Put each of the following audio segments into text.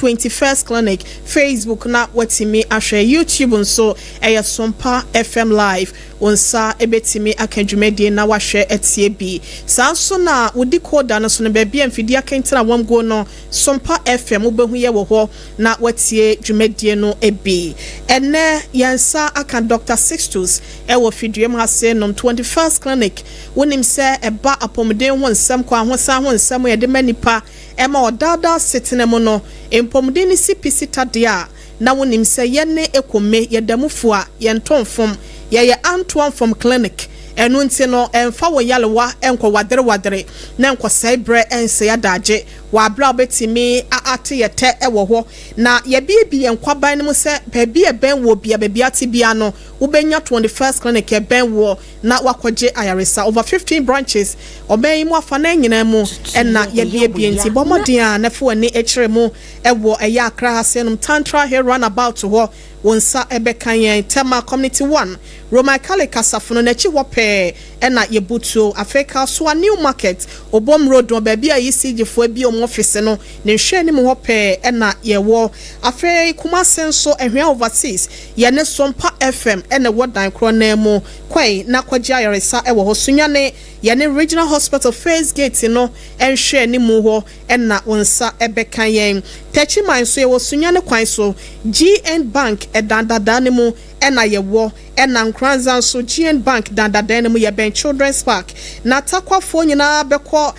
21st Clinic Facebook na watimi ahwe YouTube nso Sompa FM live onsa ebetimi akadwumedie na wahwe etie bi sanso na wodi koda no so no baabi amfidi akentena wamgo no Sompa FM obehu ye wo ho na watie dwumedie no ebi ene yansa aka Dr. Sixtus ewo fidiem ase no 21st Clinic wonim se eba apomden ho nsem kwa ho nsem ye de manipa ema odada setenemo no empomden ni sipisi tadea na wonim se yene ekome yedamufu a yentonfom ye Antoine from clinic enu nti no emfa wo yalewa enko wadere na enko saibre ense yadaje wa bra betimi ate yete ewo ho na ye biebi enkwaban no se baabi eben wo bia baabi ate bia no ubenya 21st clinic eben wo na wakoje ayaresa over 15 branches oben mu afa na nyina mu na ye biebi nti bomodia na fo ani ekire mu ewo eya akra hasenum tantra here run about ho wonsa ebekan yen tema community 1 Roma Kale Kasafono na chi wope na yebutu Africa so a new market obom road no baabi a yisi fo bi om office no ne hwe ni mu hope na yewo afi kuma senso ehwe overseas ye ne Sompa FM na wodan kro na mu kwai na kwagya yaresa ewo ho sunyane ye ne regional hospital first gate no enhwe ni mu ho na wonsa ebekan yen techi man so yewo sunyane kwan so GN Bank edandada ne mu na yewo na nkranza so GN Bank dandada ne mu ye ben children's park na takwa fo nyina beko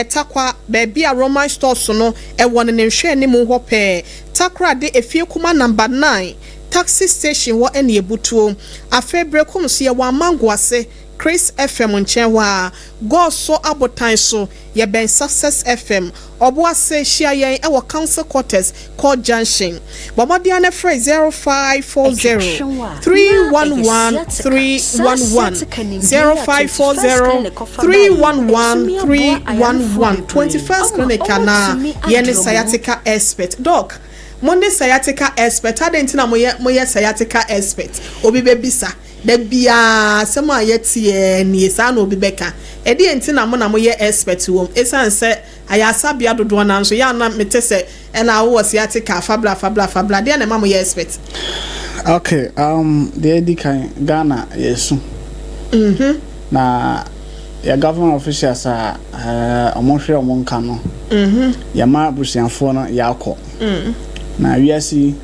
takwa baabi a Roman store so no ewo ne nhwe ne mu ho pe takra de efie kuma number 9 taxi station wo ene ebutuo afebre kom so ye wa mango ase Chris FM nchewa go so abotan so ye ben success FM obo ase hia yen e wo council quarters called junction bomodia na phrase 0540 311 311 0540 311 311 21st clinic na ye sciatica expert doc Monday sciatica expert adentina moye sciatica expert obi bebisa da bia sema yetie ni sa na obi beka edi entina mo na moye expert wom esan se ayasa bia dodo na nso ya na metese na wo sciatica fabla de na ma moye expert. Okay, the edi kan Ghana yesu na ya government officials omonhwe omonka no ya ma busianfo no ya akọ na wiasi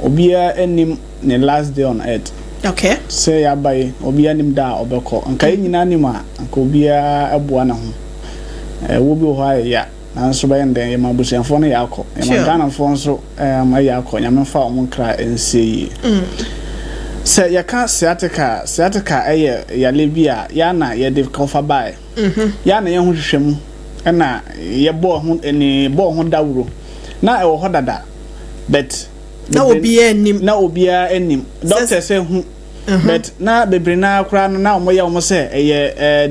obia enim ne last day on earth. Okay. Say ya bai obia nim da obekọ nka nyina nim a nka obia aboa na ho wo bi ho ya na nso baye ndem ya mabusianfo no ya akọ ya Ghana fo nso ya akọ nyamfa omonkra enseyi say ya ka sciatica ya lebia ya na ya de kofa bai ya na ye ho hwehwem na ye bo ho eni bo ho dawuro na e wo ho dada but na obia enim doctor say hu but na bebre na kra no na omoya omo say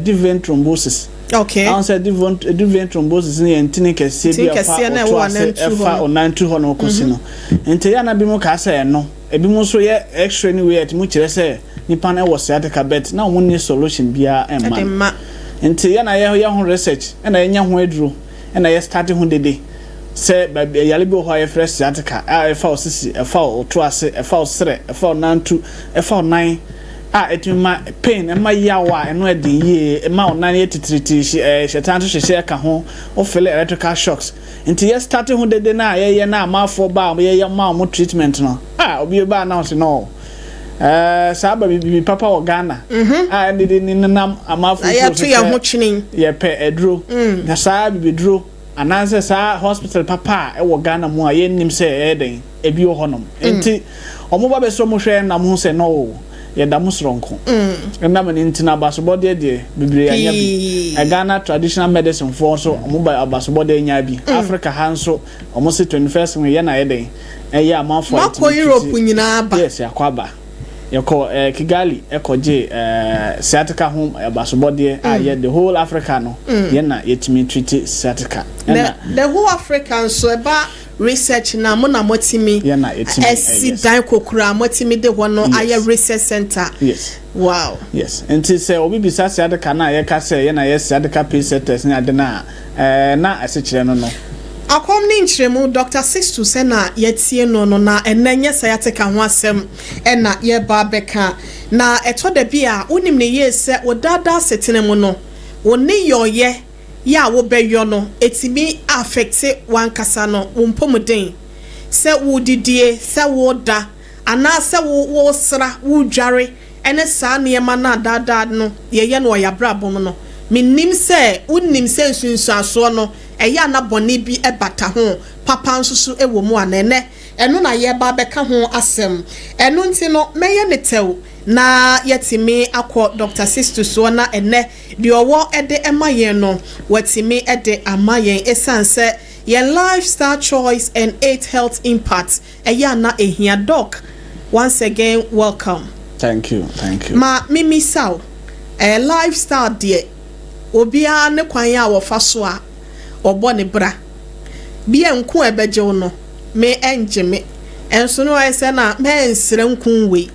deviant thrombosis. Okay. I say deviant thrombosis ni entini kese bia fa onantu ho no kosi no ente ya na bi mu ka say no ebi mu so ye x-ray ni we at mu kire say nipa na wo sciatica bet na omo ni solution bia emma ente ya na ye ho research na ye nya ho aduro na ye start ho dede se yale bi ho ye fresh sciatica fa osisi fa otoase fa osre fa nantu fa nan etima pain ema yawa eno edi ye ema onan ye titriti shetan to hye ka ho o feel electrical shocks nti ye start ho dede na ye na amafo ba ye ma mo treatment no obi ba na so no saba bi papa o Ghana dede ni nam amafo so ya to ya ho twinin ye pe edro na sa bi dro ananse sa hospital papa wo Ghana mu a ye nim se eden ebi o honom nti omo ba be so mo hwe na mo se no ye da mo sronko na me ntina basobode de bibre anya bi Ghana traditional medicine for so omo ba basobode anya bi Africa hanso omo se 21st we ye na eden ye amanfo ko Europe nyina ba yes yakwaba yako Kigali ekoje sciatica home basobode ye the whole Africa no ye na yetimi treat sciatica the whole African so eba research na mo na motimi ye na yetimi dan kokura motimi de ho no aye research center. Yes. Wow. Yes. Until say obi bisa sciatica na ye ka say ye na ye sciatica patient na de na na asechire no Akomni nchiremu Dr. Sixto sena yetie no na enenye sayateka ho asem ena ye ba beka na eto da bia unim ne yese wodada setene mu no woni yoye ya wo beyo no etimi affecte wankasa no wompomuden se wodidie se woda ana se wo sra wo dware ene saa ne ma na dada no ye no ya brabom no minim se unim se nsunsu aso no eya na boni bi ebata ho papa nsusu ewo mu anene eno na ye ba beka ho asem eno nti no meye ne tew na yetimi akọ Dr. Sixto so na ene de owo ede emayen no watimi ede amayen esanse ye lifestyle choice and 8 health impact eya na ehia doc. Once again, welcome. Thank you. Ma mimi saw lifestyle de obia ne kwan ya wo fa so a obo ne bra bia nku ebeje no me enje me enso no ese na me ensre nku we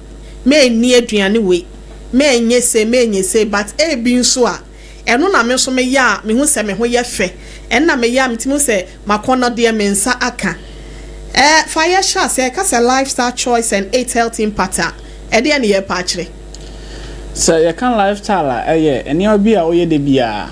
me ni aduane we me nyese but e bi nso a eno na me so me ya me hu se me ho ye fe en na me ya metimu se makono de me nsa aka fire sha se ka se lifestyle choice and 8 health impact e de ne ye pa kire. So you can lifestyle eni obi a oye de bia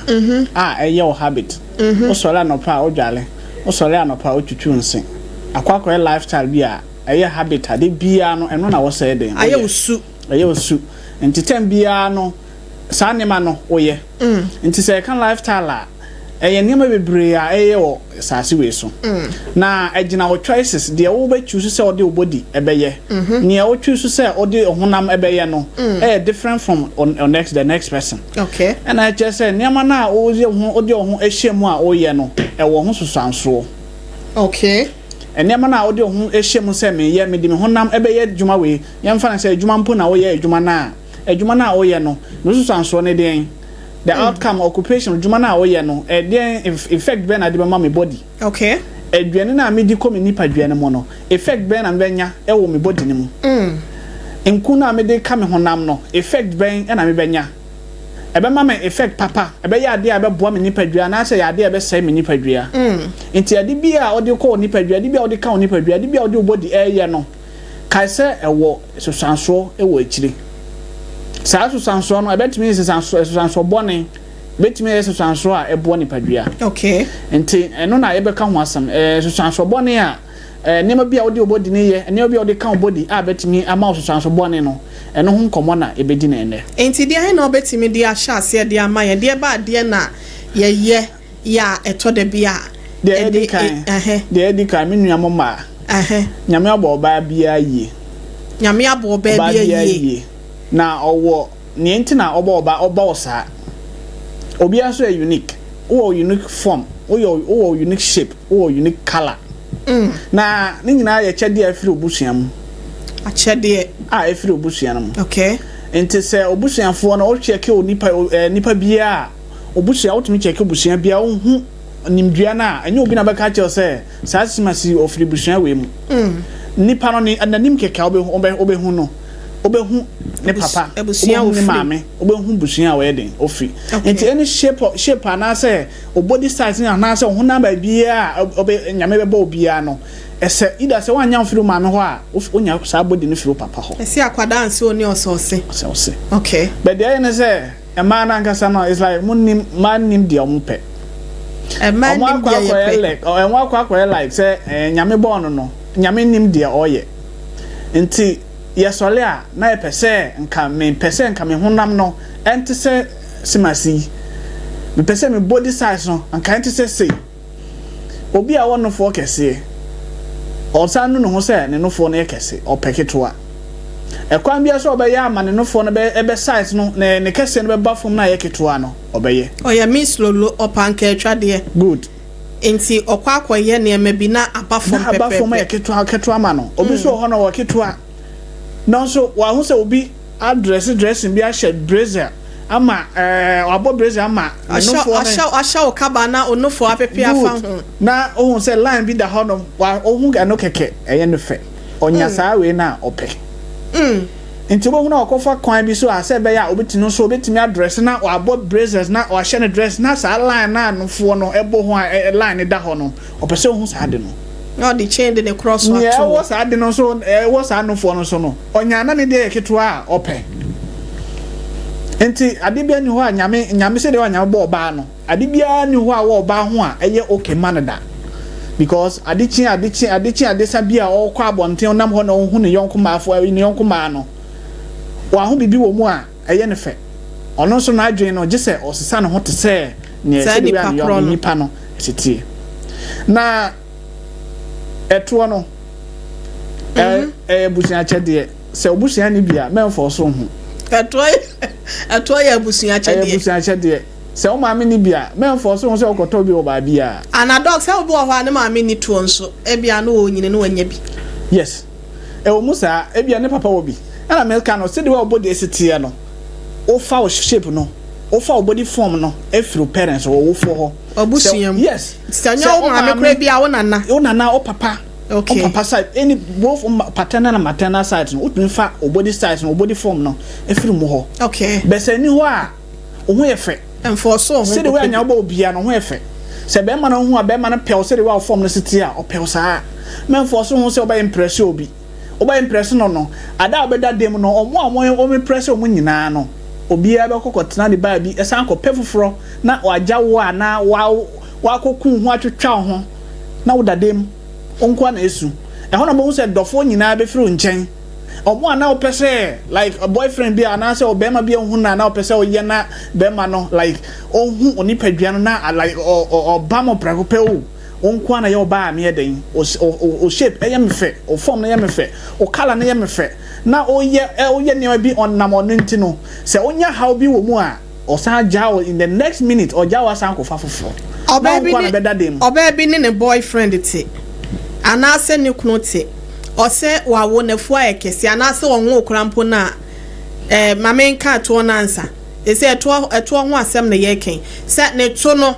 eye o habit o so la no pa o dwale o so la no pa o twetwu nsen akwakọ lifestyle bia eye habit ade bia no eno na wo say den aye osu entitem bia no sa ne ma no oye enti say can lifestyle eye niam bebre a eye o saasi we so na agina wo choices de wo be choose say ode body ebeye ne wo choose say ode honam ebeye no different from the next person. Okay. And I just say niam na ode ho ehyem a oye no wo ho susanso. Okay. And niam na ode ho ehyem say me ye me de me honam ebeye adwuma we yemfa na say adwuma mpo na wo ye adwuma na oye no susanso ne den. The outcome occupation juma na oye no then effect ben ade ma me body. Okay. Aduane na me di ko me nipa aduane mo no effect ben na benya e wo me body ni mu. Enku na me de ka me honam no effect ben na me benya. E be ma me effect papa e be ya ade a be boa me nipa aduane na say ya ade e be sai me nipa aduane. Enti ade bia ode ko nipa aduane bia ode ka nipa aduane bia ode body ye no kai say e wo susanso e wo akiri. Sa susanso no ebetimi susanso bone betimi susanso a ebo ni padua. Okay. Enti eno na ebeka ho asam susanso bone a nema bia odi obodi ne ye ene bia odi ka obodi a betimi ama susanso bone no eno ho nkomo na ebedi na ene. Enti dia he na obetimi dia sha ase dia ama ye dia ba dia na ye ya eto de bia de edi kan me nua mama nyame abo ba bia yi nyame abo ba bia yi na owo ni enti na oba osa obi aso unique unique form unique shape unique color na ni nyina ye chede afiri obusuam a chede afiri obusuam. Okay. Enti se obusuamfo na o cheke nipa bia obusua otumi cheke obusua bia ohu nimdua na enye obi na beka che se sa simasi ofiri busua we mu nipa no ni ananim keka obehu no obehu ne papa obehu ne mame obehu busua we den ofi. Enti any shape na say o body size na say honam ba bia nyame beba obia no ese ida se wanya mfiri mame ho a onya sa body ne firi papa ho ese akwada anse oni osose. Okay. But the ene say a man ankasa no is like man nim de omupe a man nim de like o enwa kwa like say nyame born no nyame nim de oye. Enti yesole a na epese nka me honam no ente se simasi me pese me body size no nka ente se sei obi a wonno fo kese o san no ho se ne no fo na kese o peketoa ekwan bia so obeya ama ne no fo no be size no ne kese no be ba fom na yeketoa no obeye o ya miss lolo opanka etwade good. Enti okwa akoye ne ma bi na abafom pepe abafom yeketoa ma no obi so ho no waketoa no so wa hu se obi dressing bi a shed brazier ama wabo brazier ama no fo asha okaba na onofo apepe afa ho na ohun se line bi da ho no wa ohun ga no keke eye no fe onya saa we na ope Nti wo huna okofa kwan bi so ase be ya obetino so obetimi address na o abo braces na o hye ne dress na sa line na anofo no ebo ho line da ho no opese hu sa de no no the chain de cross wa yeah wo sa de no so wo sa anofo no so no onya na ne de keto a ope enti ade bia ni ho a nyame se de wa nyame bo ba no ade bia ni ho a wo ba ho a eye okay manada because adichi adesa bia o kwa abonten nam ho na hu ne yonko maafo ne yonko ma no wa ho bibi wo mu a eye ne fe ono so na adwen no gise osesa ne ho te se ne se de bia ne nipa no sitie na eto no busia chede se obusia ne bia memfo so hu eto ya busia chede se o maame ni bia memfo so se okoto bi o ba bia ana dog se obi o ho ane maame ni to nso e bia no onyine no wanya bi yes o musa e bia ne papa wo bi ana melka no se de wa body esitie no o fa o shape no o fa o body form no e fru parents o wo fo ho obusuam yes sanya o maame kra bia wo nana o papa okay. O papa side any both paternal and maternal side no utun fa o body size no o body form no e fru mu ho okay be se ni ho a o ho e fe enforce o se de we anya oba obia no ho e fe se be ma no ho a be ma no pel se de wa form no sitie a o pel sa me enforce ho se oba impress obi oba impress no ada obeda dem no o me press o mu nyina no obi a be kokotena de ba bi esan ko pefufro na o agya wo a na wa kokun ho atwetwa ho na wo dadem onko na esu e ho na mo se dofo nyina be firi nchen omo ana opese like a boyfriend bi ana se obema bi hu na opese oye na bema no like ohu onipadua no na like obama prakope o onko na ye oba me eden o shape eye me fe o form na ye me fe o color na ye me fe na oye ne bi onnam ono ntino se onya how bi wo mu a o san jawo in the next minute o jawo san ko fafofo oba bi ne boyfriend ti ana se ne kunu ti ose wawo nafu ayekesi anase wonwo okurampo na mame nka to na ansa ese eto ho asem na yeken se ne to no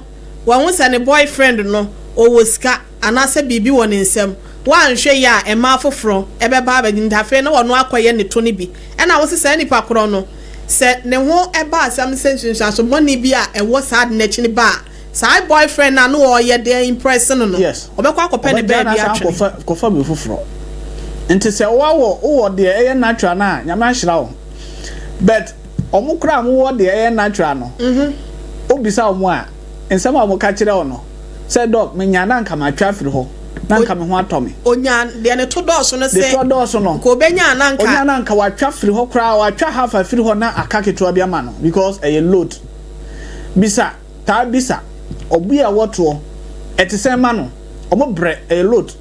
wonwo se ne boyfriend no owoska anase bibi won nsem wanhwe ya ema foforo ebeba abadintafe na wono akoye ne to ne bi na wo se nipa koro no se ne ho eba asem sensunsu so moni bi a ewo sad na chi ne ba sai boyfriend na no oye de impress no obekwa akopɛ ne ba bi atwe kofa bi foforo nti se wo de eye natural na nyama ahira wo but omukura mo wo de eye natural no obisa omo a ensem a mo ka kire wo no se dog me nya na nka ma twa firi ho na nka me ho atomi onya de ne to dɔɔso no se de to dɔɔso no ko benya na nka onya na nka wa twa firi ho kra wa twa half a firi ho na aka keto bia ma no because eye load bisa obu ya woto etise ma no omo bre eye load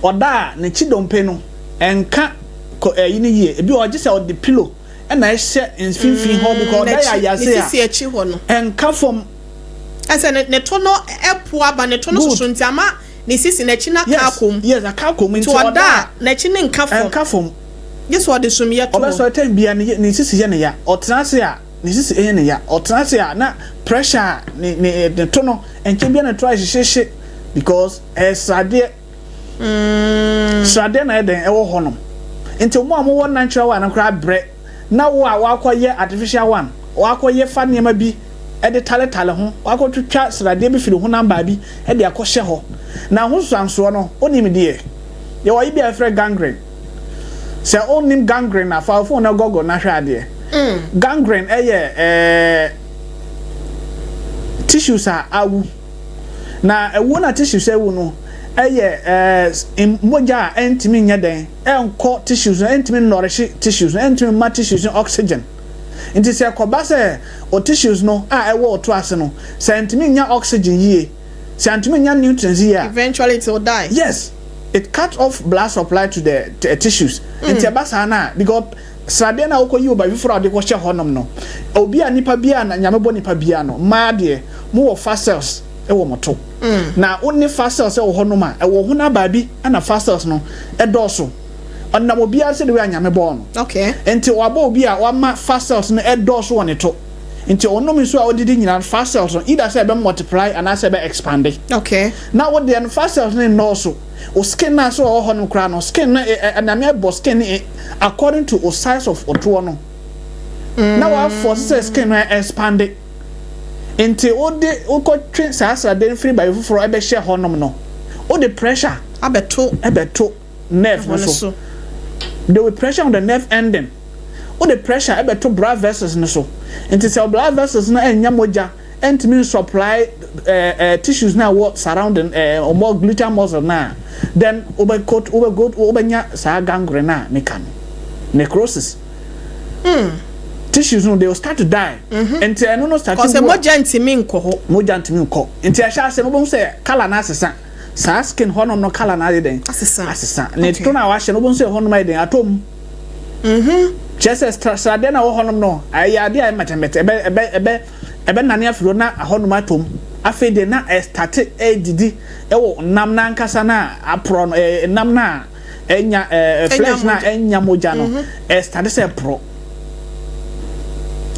oda ne chidompe no enka ko yini ye ebi oje se odi pillow e na ehye infinfin ho because oda ya yase a sisi echi ho no enka from ase ne to no epo aba ne to no soso ntiama ne sisi na chi na ka kom yes aka kom nti oda na chi ne enka from yes odi sum ye to oba so ten bia ne sisi ye ne ya otrase a ne sisi ye ne ya otrase a na pressure ne to no enke bia na try hye because sade sade na eden ewo honom enti mo amwo natural one akra bre na wo a wakoye artificial one wakoye fa niam bi e de tale ho wakotwetwa sade bi firi ho namba bi e de akɔhye ho na ho sanso no onim de ye wo bi afre gangrene se onim gangrene na fa fo na gogo na hwe ade gangrene tissues a awu na ewu na tissues ewu no moja entimi nyeden enko tissues entimi nourish tissues entimi ma tissues oxygen inti se koba se o tissues no ewo to ase no se entimi nya oxygen yie se entimi nya nutrients yie eventually it will die. Yes, it cut off blood supply to the tissues inti abasa na because sade na okoyi oba before ade ko hye honom no obi a nipa bia na nyame bo nipa bia no ma de mo wo fast cells ewo moto na onni fast cells ewo honom a ewo ho na ba bi ana fast cells no edoso onna obi a se de we anyame bo no okay enti waba obi a wama fast cells no edoso woni to Into onom so a odidi nyina fat cells either say be multiply and say be expand. Okay. Now what the fat cells no so o skin na so ho no kra no skin na anamia bo skin according to o size of oto no. Now our force say skin na expand. Into o ko twin sasa den free by for e be share honom no. O the pressure abeto nerve no so. The pressure on the nerve ending. O the pressure abeto blood vessels no so. Into cell blood vessels na enya moja entimi supply tissues na what surrounding or more gluteal muscle na. Then obenya sa gangrene na meka no. Necrosis. Tissues no they will start to die. Enti eno no start to cause moja ntimi nko ho. Moja ntimi nko. Enti ahia se mo say color na asesa. Sa skin hono no color na den. Asesa. Ne to na wa hye no bo say hono mai den atom. Just strade na wo hono no. Ayade ay matemete ebe nane afiro na hono matom. Afi de na start didi e wo nam na nkasa na apro no nam na enya flesh na enya moja no. Start say pro.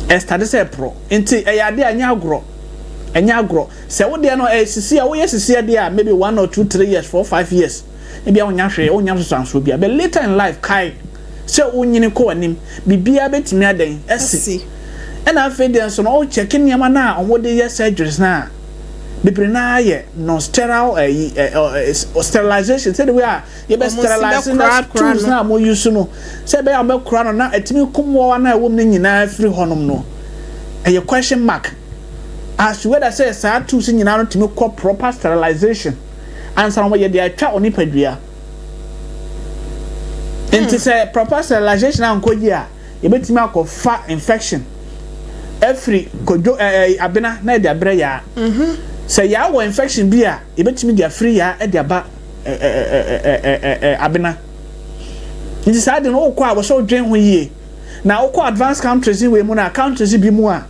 Estade say pro enti eyade anya agro se wo de no sisi a wo ye sisi de a maybe 1 or 2 3 years 4 5 years e bia wonya hwe wonya so bia but later in life kai se wonyini ko anim bibia betimi aden esi and after den so no check niam na on wo de ye surgeries na bibiri na ye non sterile sterilization say the way you be sterilizing that tools na mo use no say be am kura no na etimi kumwo na wo m nyina free honom no a question mark as to whether say sa tools nyina no timi call proper sterilization answer no ye dey atwa onipadua enti say proper sterilization na nkoji a ye betimi akofa infection every kojo abena na dey abre ya say ya wo infection bi a ebetimi dia free ya e dia ba abena nti sa de no kwa wo so dwen ho yie na wo kwa advanced countries we mu na countries bi mu a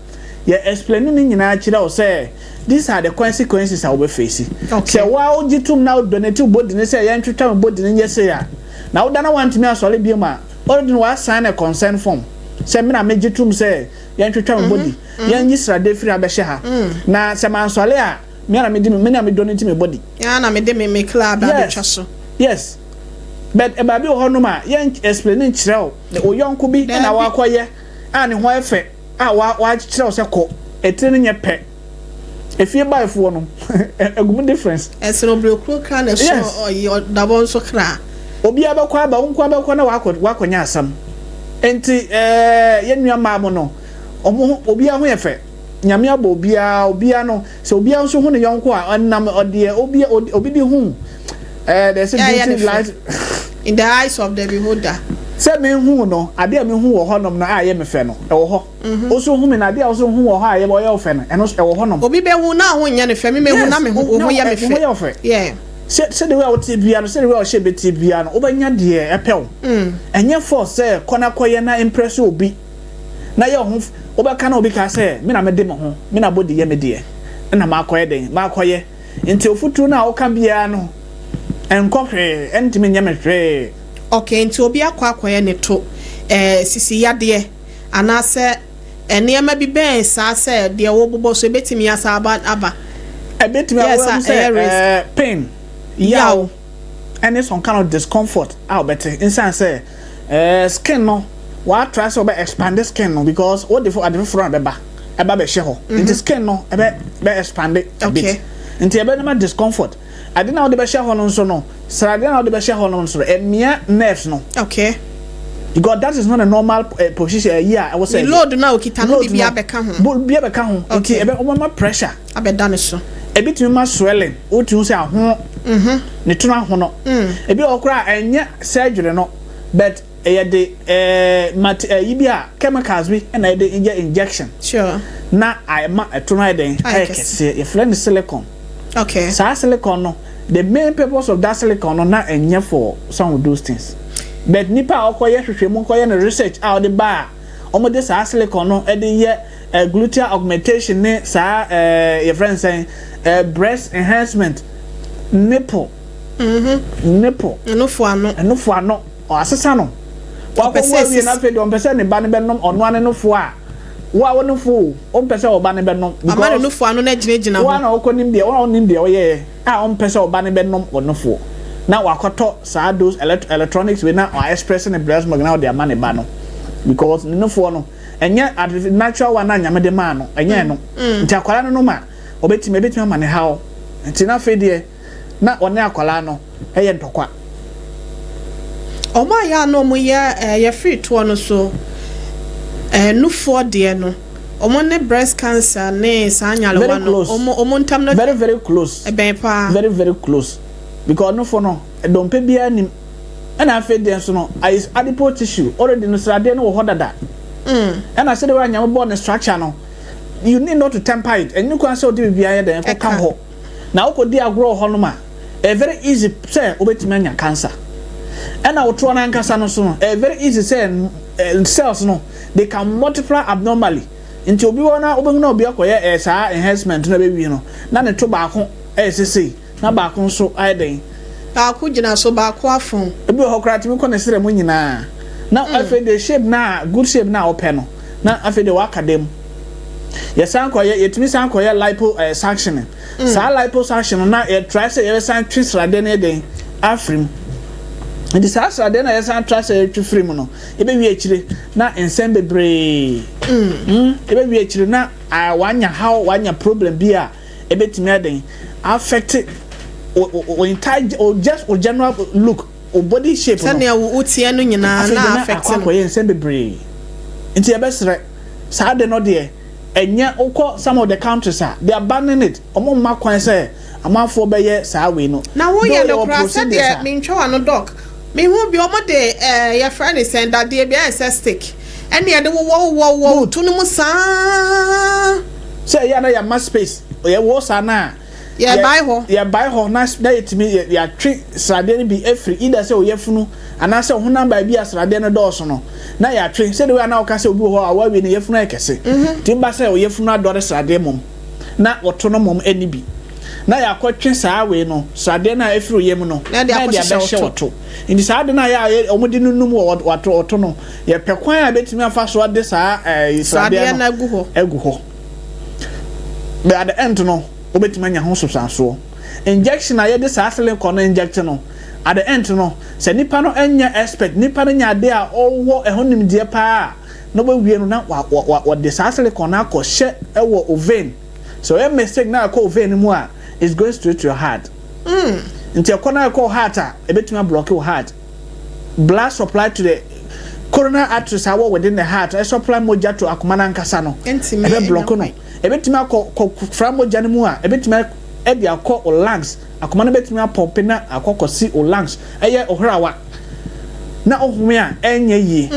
ye explain ni nyina kira o say these are the consequences I will face. Say wa o gitum na donate body ne say ye ntwetwa body ne ye say ya na wo da na want me asole bi ma already wa sign a consent form say me na me gitum say ye ntwetwa body ye nyi srade free abehye ha na say man sole a me na me donate me body ya na me de me club abetwa so. Yes, but eba bi ho no ma ye explain kire o yonko bi na wa akoye a ne ho efe a wa kire o se ko etire nye pe efie buy fo no egum difference esro blokro kra na so o dabon so kra obi abekwa aba wonko abekwa na wa konya asam enti ye nua maamo no obi a ho efe nyame aba obia no se obia nso ho ne yonko a onnam ode obi bi hu there's a beauty light in the eyes of the beholder. Say me hu no ade me hu wo honom na aye me fe no e wo ho oso hu me na ade oso hu wo ho aye wo ye wo fe no eno e wo honom obi be hu na ho nya ne fe me hu na me hu wo ye me fe yeah say the way o ti bia no say the way o she be ti bia no obanya de e pew enye force say kona koye na impress obi na ye ho obeka na obi ka say me na me de me ho me na body ye me de na ma koye den ma koye nti ofuturu na o ka bia no enkofre entimi nya me hwe. Okay, nti obi akwakoye ne to sisi yade anase enema bi ben sa se de wo bobo so betimi asa aba betimi awo say pain yaw and some kind of discomfort better inside say skin no wa try so be expand the skin no because what the for front eba be she ho the skin no be expand it a bit nti ebe na discomfort ade na wo de be she ho no so no sarade na wo de be she ho no so emia nerves no okay because that is not a normal position here I was saying load na okita no bibia beka ho bibia beka ho nti ebe o pressure abeda ne so ebi tumi ma swelling o tumi say aho ne tuna ho no ebi okra enya surgery no but de yibi a chemicals bi na injection sure na I ma tuna den I can say your friend silicone okay so silicone no the main purpose of that silicone no na enya for some of those things but nipa okoye hwehwemu koye na research out the bar omo de sa silicone no e de ye gluteal augmentation ne sa your friend saying breast enhancement nipple nipple enofo ano o asesa no wa ko we na fe de on pese ne ba ne benom ono ane no fo a wa wonu fu o pese oba ne benom because amane no fu anu na ginegina ho wa na okonim de wa onim de oye a on pese oba ne benom wonu fu na wakoto sa those electronics we na or express ne breast milk na de amane ba no because no fu no enye natural one na nyame de ma no enye no nti akwala no ma obetimi amane hawo nti na fe de na one akwala no eye ntokwa Oma ya no mo ye free to no so no for de no omo ne breast cancer ne sanyale wa no omo ntam no very close very close because no for no don pe bia nim na afi de so no is adipose tissue already no srade no wo hodada and I said we anya born the structure no you need not to temper it and you can say odi bia ye den ko ka ho na ukodi agro ho no ma very easy say obetimi anya cancer. And our true and very easy say cells no they can multiply abnormally until we wanna open no be a sa enhancement no baby no na ne to baako say na baako so aiden baako gina so baako afon ebi ho krati me kone sere mo nyina na afi the shape na good shape na open no na afi the waka dem yes ankoye yetimi sankoye lipo suction sa lipo suction na e try say e san twisrade na den afrim ndi sasa de na yesa trust free mu no ebe wi akire na ensem bebre ebe wi akire na wanya problem bi a ebe timi aden affect o entire or just or general look or body shape no sane wo tie no nyina na affect no ensem bebre nti ebe sere sa de no de enya ukọ some of the countries they abandon it omo ma kwan say amafo be ye sa we no na wo ye no kra say de me ntwa no doc me hu bi omo de your friend is saying that they be ancestic and they wo to no musa say ya na ya ma space ye wo sa na ya buy ho na etimi ya twi srade ni bi efri either say oyefunu ana say ho number bi asrade no do so no na ya twi say the way na o ka say obi ho awa wi ne yefunu ekese timba say oyefunu adore srade mom na woto no mom ani bi na ya kwatwe saa we no srade na efri oyem no na dia be woto indi srade na ya omudi nunum woto no ye pekwan a betimi afa so ade saa srade na egu ho but at the end no obetimi anya ho substanso injection aye de saa silicone inject no at the end no se nipa no enya expect nipa no nya de a owo ehonim de pa no ba wie no na wa de saa silicone akọ hye ewo oven so a mistake na akọ oven mu a is going straight to your heart nti akọ na akọ heart a ebetimi block your heart blood supply to the coronary arteries are within the heart I supply moja to akoma na nkasa no ebe block no ebetimi akọ from moja ne mu a ebetimi e dia akọ o lungs akoma na betimi apompe na akọ si o lungs eye ohrawa na ohome a enye yi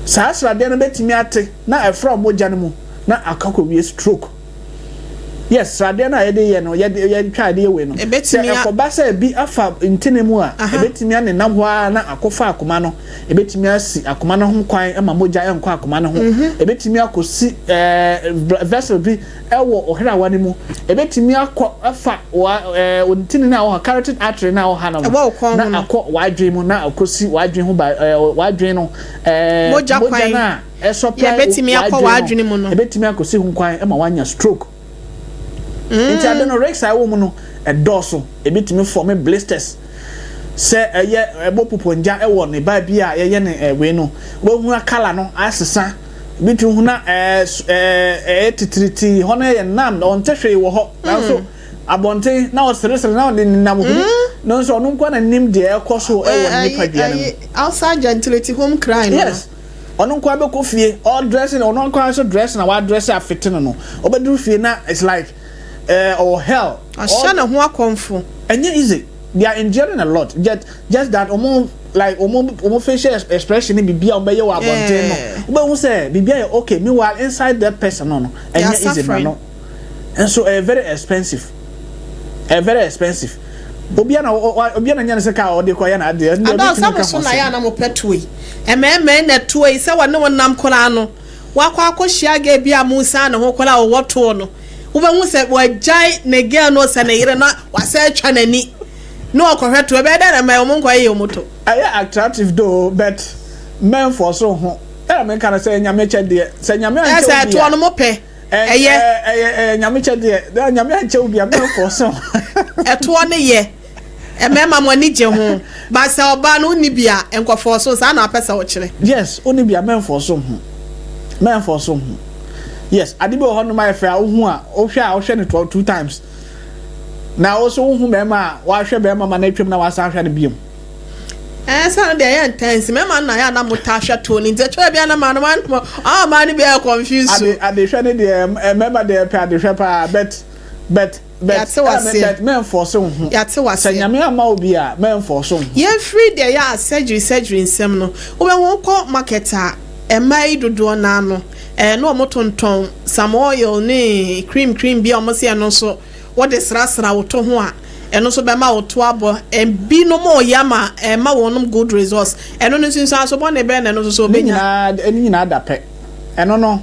saa srade no betimi ate na e from moja ne mu na akọ wie stroke yes srade na yede ye no ye twa de we no ebetimi akoba say bi afa ntenemu a ebetimi ane nam ho na akofa akoma no ebetimi asi akoma no ho kwan ama moja enko akoma no ho ebetimi akosi vessel bi ewo ohrawa ne mu ebetimi akọ afa ntini na o carotid artery na o ha no na akọ wadwen mu na akosi wadwen ho ba wadwen no moja na supply ebetimi akọ wadwen mu no ebetimi akosi ho kwan ama wanya stroke nti adeno rex awo mu no edoso ebitimi form blisters se eye ebo poponja ewo ne ba bia ye ne we no wo hu akala no asesa bitu hu na titriti hono ye nam on tehwe wo ho na so abonte na o seresere na o de nam hu no so no kwa na nim de ekoso ewo ne padua no outside gentility home cry no yes onu kwa be ko fie all dressing onu kwa so dress na wa dress afitino no obeduru fie na it's like or hell ashana ho akomfo enye easy they are enduring a lot just that omo facial expression bibia obeye wa bonten no obo hu say bibia okay meanwhile inside that person no enye easy no and so very expensive obia na nyane se ka ode ko ya na ade ada some so na ya na mo petoi na tuoi se wone wonam kora no wakwa akohia ga bia musa na ho kora wo woto no ubangu se wajai nege no se na yire na wase atwa nani no okohweto be da na mai omonko aye omoto attractive though but men for so ho me kana say nyame chede say nyame anche obi say to no mo pe nyame chede da nyame anche obi a me for so eto ne ye emema mo ni je ho ba say oba no ni bia enkofo so sa na apesa wo kire yes oni bia me for so ho yes adibe ho no my fa wo hu a wo hwe ne 2 times na wo so wo hu mema wa hwe mema ma na twem na wa sa hwe ne biom so de ya intense mema na ya na mutasha to ni je twa bia na man man be confused so ade hwe ne de mema de pe ade hwe pa but men for so hu yate wase nyame ama obi a men for so hu ye free de ya surgery nsem no wo be won ko marketer emai dodo na no no omotonton some oil ni cream bi omosi eno so what is rasra woto ho a eno so be ma woto abo bi no mo yama ma wonum good results eno no sinso so bon e be na no so be nya eni na adape eno no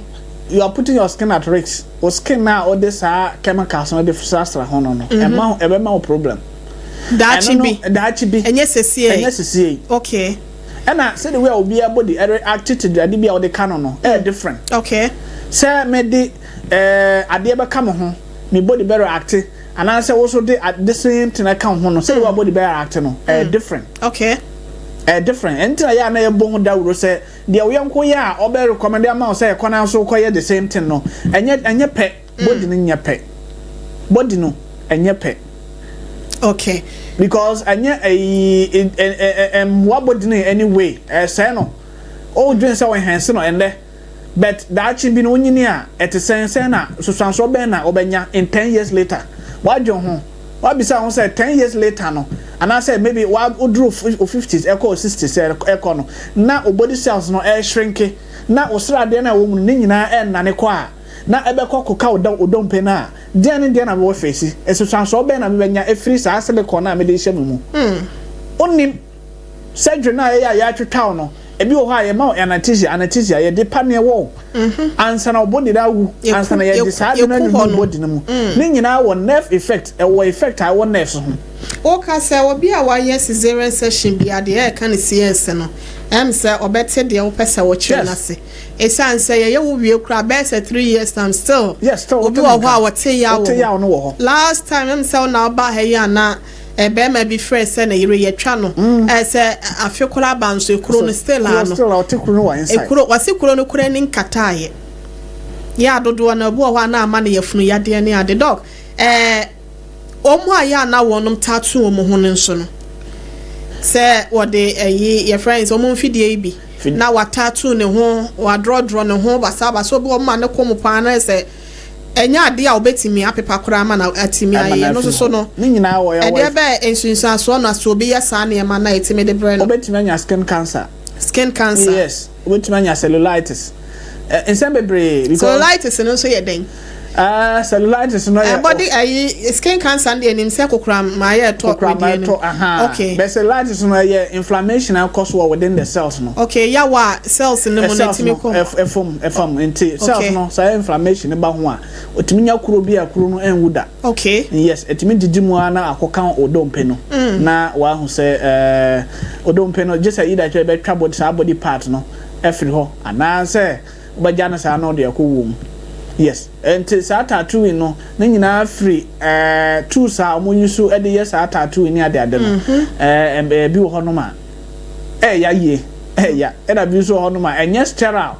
you are putting your skin at risk or skin now or this chemicals no the rasra ho no e be ma problem that be enye sese okay and I said the way obi a body react to the bia or the canon no different okay say me the ade be come ho me body better act and I say also the same thing I come ho no say your body better act no different okay different enti ya na ye bo ho da wuro say the we nko ya o be recommend am o say kwana so ko ye the same thing no enye pe body no nya pe body no enye pe okay because anya what body anyway say no o dwen say we hanse no ende but that chi bi no nyini a etesen na so be na obenya in 10 years later what dwen ho what be say won say 10 years later no and I say maybe what odru 50s echo 60s echo no na body cells no shrink na osra de na wo mu ni nyina na ne kwa na ebe koka odompe na dia na wo face so be na mebenya efiri sa silicon na me de hye mu onim surgery na ya twetwa no ebi wo ha ye ma anesthesia ye de pane wo ansa na body da wu ansa na ye decide na ni body no mu ni nyina wo nerve effect wo effect I wo nerves ho o ka se obi a wa yes cesarean section bi ade e ka ne CS no say obete de wo pesa wo kire na se esan say ye wo wie kra be say 3 years time still obi wo ho a wo te ya wo last time say na ba ha ya na be ma bi fresh say na yire ye twa no say afekola banso ekuro no still ano still o te kuro no wa inside ekuro wase kuro no kura ni nkataye ya dodo na obi wo ho na ama na yafunu yade ne ade dog omo aya na wonum tattoo omo ho nso no se wode your friends omo mfidie bi na wa tattoo ne ho wa draw ne ho basa so bi omo ne kom pa na se enya ade a obetimi apepa kora ma na atimi aye no so no ni nyina wo ya ede be ensunsan so na so bi ya sa na ma na etimi de brain obetimi anya skin cancer yes obetimi anya cellulitis ensemble bre because cellulitis no so ye den cellulitis no body skin cancer and the say kokram my talk okay but cellulitis no inflammation and cause within the cells no okay ya wa cells in the monetimi ko efom enti cells no say inflammation ba ho a otimi nya kuro bi akuro no enwuda okay yes etimi didimu na akokan odompe no na wa hu say odompe no just either try be twa body part no efiri ho ana say obaja na say no de akowom yes and sa tattoo no na nyina free two sa omo yusu e de yes sa tattoo ni ade no bi wo hono ma ya ye ya e da bi so hono ma enye sterile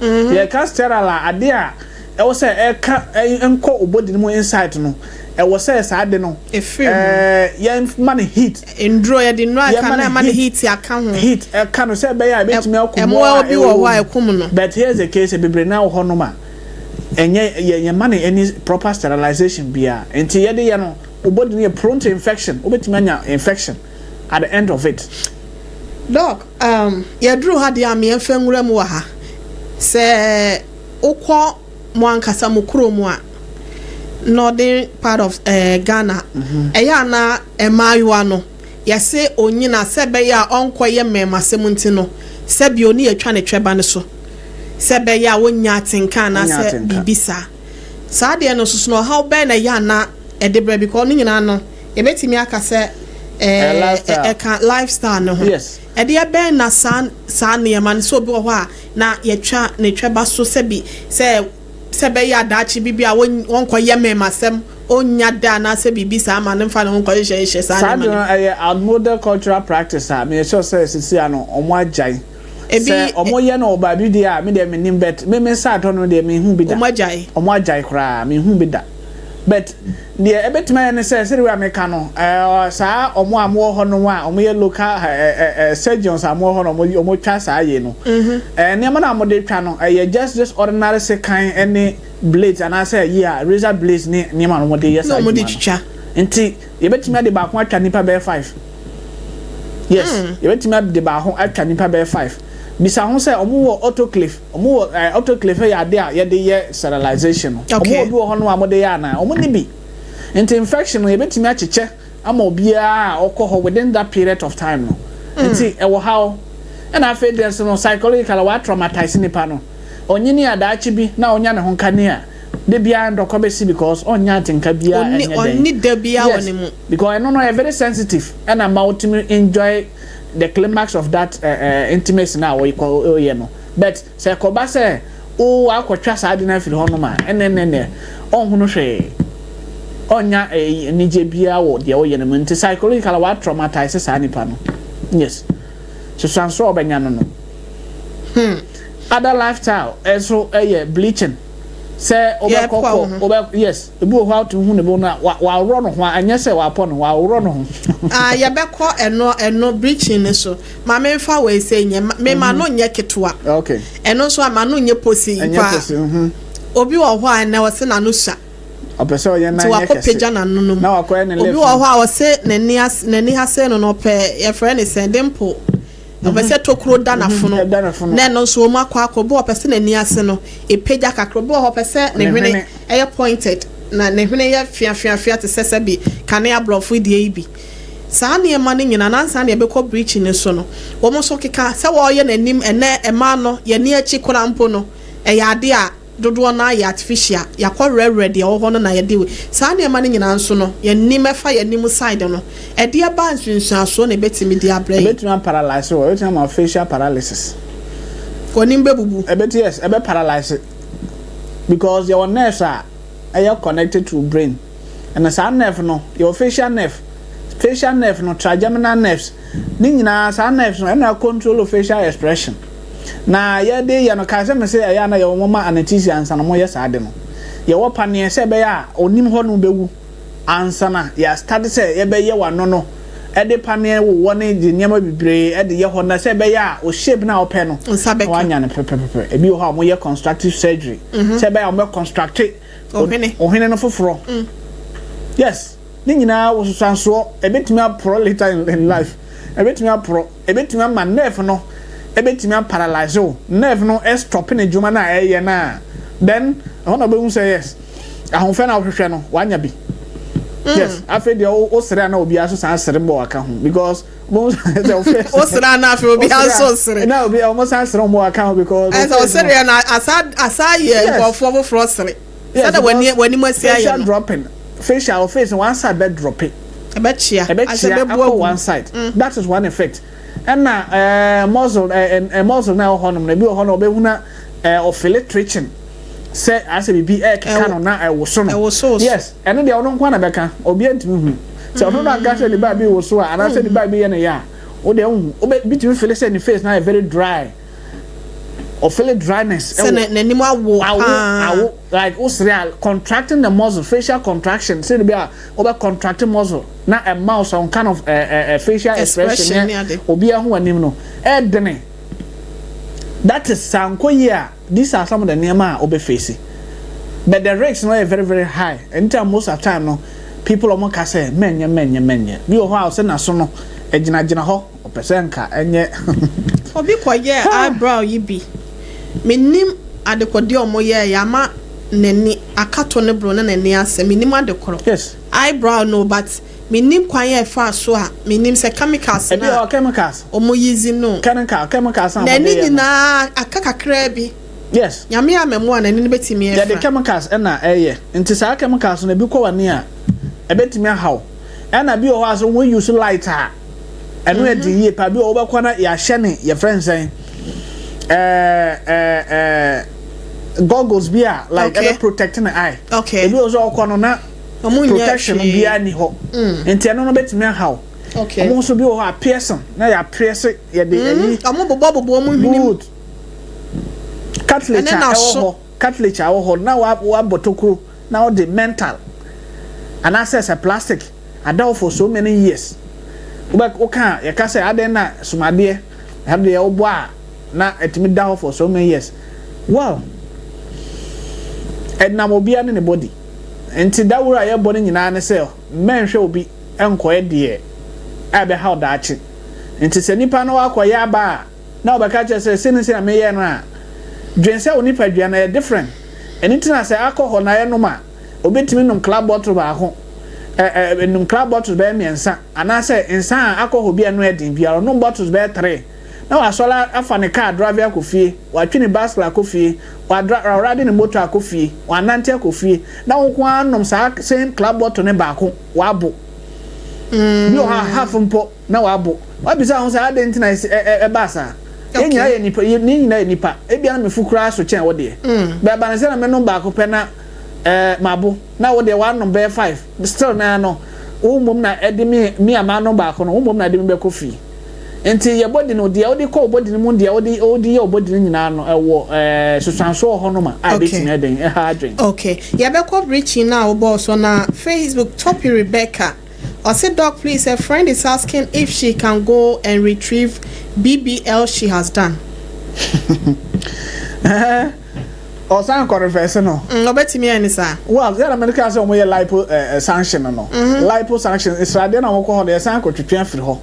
ye ka sterile ade a e wo se e ka enko obodi no inside no e wo se sa ade no ye man heat endro ye de no aka na man heat aka ho heat e ka no se be ya betimi akomo bi wo wa ekum no but here's the case bebre na wo hono ma enye ye money any proper sterilization bia enti ye de ye no obodi no prone to infection obetimi anya infection at the end of it doc ye drew had ya me enfenwura mu wa ha se ukọ mo ankasa mo kuro mu a northern part of Ghana eya na emayiwa no ye se onyina se be ya onkoye memase munti no se bi oni atwa ne tweba ne so sebe ya wonya tinka na se bibisa saa de no soso no how be na ya na edebra because ni nyina no ebetimi aka se lifestyle no ho yes e de ben na san ne man so bi wo ho na ye twa ne tweba so se bi se be ya dachi bibia won koye memasem onya da na se bibi sa ma ne mfa ne koye hye sa ne ma modern cultural practice me sure say sisi ano omo agyan se omo ye na oba bi dia me de me nim bet me sa to no de me hu bi da omo agyan kra me hu bi da but the ebetima ne say we America no sa omo amo ho no a omo ye local surgeons amo ho no omo twa sa ye no ne ma na mo de twa no just ordinary sekan any blades and I say yeah razor blades ne ma no mo de yes no mo de twa enti ebetima de ba ko atwa nipa be 5 yes ebetima de ba ho atwa nipa be 5 bisa ho say omo autoclave ya de a ye de ye sterilization omo bi ho no amo de ya na omo ni bi enti infection no ebetimi acheche ama obia okoho within that period of time no enti e wo how and I feel there's no psychological what traumatize nipa no onyini adaachi bi na onya ne ho kane a de bia ndokọ besi because onya tinka bia onni de bia wonimu because I know very sensitive and I'm ultimately enjoy the climax of that intimacy now we call you know but say koba say o akotwa sa ade na firi ho no ma enne onhunu hwe onya nije bia wo de wo ye no nti psychological what traumatize sa nipa no yes so sanso obenya no other lifestyle so bleaching say obekoko yes ebu ho out hu ne bo na wa ro no ho anya say wa pon wa ro no ho ye beko eno bleaching ne so ma me fa we say nye me ma no nye ketwa okay eno so ma no nye posi pa obi wo ho an na wo se na no sha opese o ye na nye kese na no na wa ko ne obi wo ho a wo se nani ha se no pe ye friend is dimple obese tokro da na fono na no so ma kwa bo opese na ni ase no epeja kakro bo opese ne hwene eye pointed na ne hwene ye fia te sese bi kane abrofu die bi saa ne ma ne nyina na saa ne be ko breach ne so no wo mo so keka se wo ye nanim ene ema no ye ne achi kora mpo no e ya ade a dodo na ya artificial ya kwa red ya ho no na ye de saa ne ma ne nyina nso no ye nim efa ye nim side no e de ba nsunsun so na betimi de abre betimi paralyze o betimi ma facial paralysis ko nim be bubu bet yes e be paralyze because your nerves are connected to brain and as nerve no your facial nerve no trigeminal nerves ni nyina sa nerves no na control facial expression na ye de ye no ka se me se ya na ye wo ma anesthesia ansa no mo ye sa de no ye wo pane se be ya onim ho no bewu ansa na ya start se ye be ye wa no e de pane wo ne de nyama bibre e de ye ho na se be ya o shape na o pe no wanya ne pepepe e bi ho mo ye constructive surgery se be ya mo construct ohene no foforo yes ni nyina wo sanso e betimi apro later in life e betimi ma nerve no ebetimi paralyze o nerve no stopping ejuma na eye na then ona be say yes ahonfe na ohwehwe no wanya bi yes afi de o sere na obi aso san sere bo aka ho because o sere na afi obi aso sere na obi almost san sere bo aka ho because o sere na asa ye for sere sada wani masia ye no dropping facial face one side bed dropping ebechia one side that is one effect and muzzle muzzle na honum na bi hono be huna filtration say as be can na wo so no yes and the ono kwa na beka obi antimi hu say ono na ga say the ba bi wo so ana say the ba bi ye na ya o de hu o be bitimi feel say the face na very dry or feel dryness say na ni mo awo like usreal contracting the muscle facial contraction say the be over contracting muscle na a mouse on kind of facial expression obi ahu anim no edene that is sanko here these are some of the nema obe face but the risks no very very high and most of the time no people omo ka say menye bi o ho a say na so no ejina ho opesenka enye obi kwaye eyebrow yi bi menim adekode omo ye ya ma nani akato ne bro na nani ase menim adekoro yes eyebrow no but menim kwaye fa so a menim se chemicals na e bi chemicals omo yizi no chemicals na nani nyina akakakra bi yes nyame amemo na nani betimi e the chemicals na eye nti sa chemicals na bi ko wane a e betimi ahaw and I be o ha so we use lighter and we di ye pa bi o be kwana ya hye ne your friends saying goggles bia like ever protecting the eye. Okay. Ebi also okono na protection bia ni ho. Enti eno no betimi how. Okay. Omo so bi o ha piercing na ya pierce ye de yi. Omo bobo omo hwini. Cartilage a ho na wa botokuro na o de mental and access a plastic adult for so many years. Okay, you can say I didn't know Sumade have the old boy now at me down for so many years. Well, and now will be in the body. Until that were I born in an cell, men shall be unquiet dear. I be how that it. Until Senipano acquire bar. Now, the catcher says, Since I may na. Drensa onipa duana different. Anything I say alcohol na no ma. Obetimi num club bottle ba ho. Num club bottles be miensa. Ana say ensa alcohol bi anu edin bia num bottles be 3. Na wa sola afa ne car drive akofie, wa twini bicycle akofie, wa ride ne motor akofie, wa nante akofie. Na wo kwa num sa same club bottle ne ba ko wa bo. Bi o ha half mpo na wa bo. Wa bisa ho say adent na e ba sa. Enya ye nipa ni nyina ye nipa ebia na mefukura so chen wo de ba ba na se na me no ba ko pe na mabo na wo de one number 5 still na no wo mom na edi mi ama no ba ko no wo mom na de me be ko fi enti ye body no de wo de ko body no mu de wo de ye body no nyina no ewo susanso ho no ma a be tin eden ha adwen. Okay, ye be ko reaching now boss on Facebook Topi Rebecca. I said, Doc, please, a friend is asking if she can go and retrieve BBL she has done. Or some confession, no. No, bet me any sir. Well, the Americans say we lipo sanction no. Lipo sanction is right then I will call the sanko to transfer ho.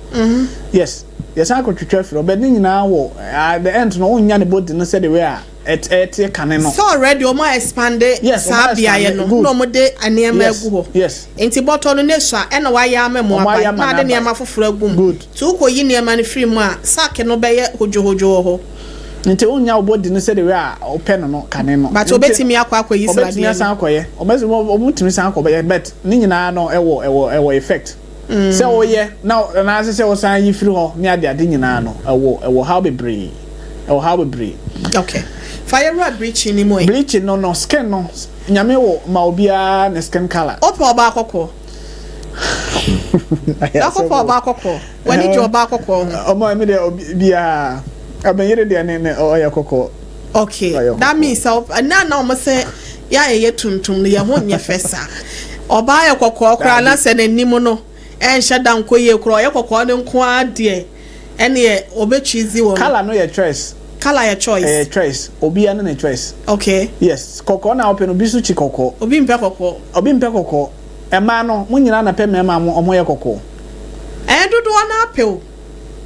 Yes. Yes, sanko to transfer, but now at the end no nya ne body no say the way et caneno. So already o ma expanded. Yes, Sabia no mo de anema egu ho. Yes. Enti bottle no nesua e na wa ya amemo apa. Na de nema foforo agum. Good. To ko yi nema ne free mu a sack no be ye hojo ho. Nti onya obodi no say the way o pen no caneno. But obetimi akwa yi sra de. Obetimi san akoye. Obetimi san akoye but ni nyina no ewo effect. Say oh yeah now na say o san yi free ho ni ade nyina no ewo how be brave. Ewo how be brave. Okay. Fire red bleaching ni moy. Bleaching no skin no. Nyame wo ma obia ne skin color. Opo oba akoko. Akoko oba akoko. Wani jo oba akoko. Omo me de obia abenyere de ne oya akoko. Okay. That means na omo say ya ye tuntum ne ye ho nye fesa. Oba akoko okra na se nanim no. Enhye dan koye kro ye kokko ne nko ade. Ene obetwizi wo. Color no ye choice. Color your choice. Choice. Obi ane na choice. Okay. Yes. Koko na open obi su chi koko. Obi mpe koko. Obi mpe koko. Ema no mu nyina na pe mema mo omo ye koko. Dodo na ape o.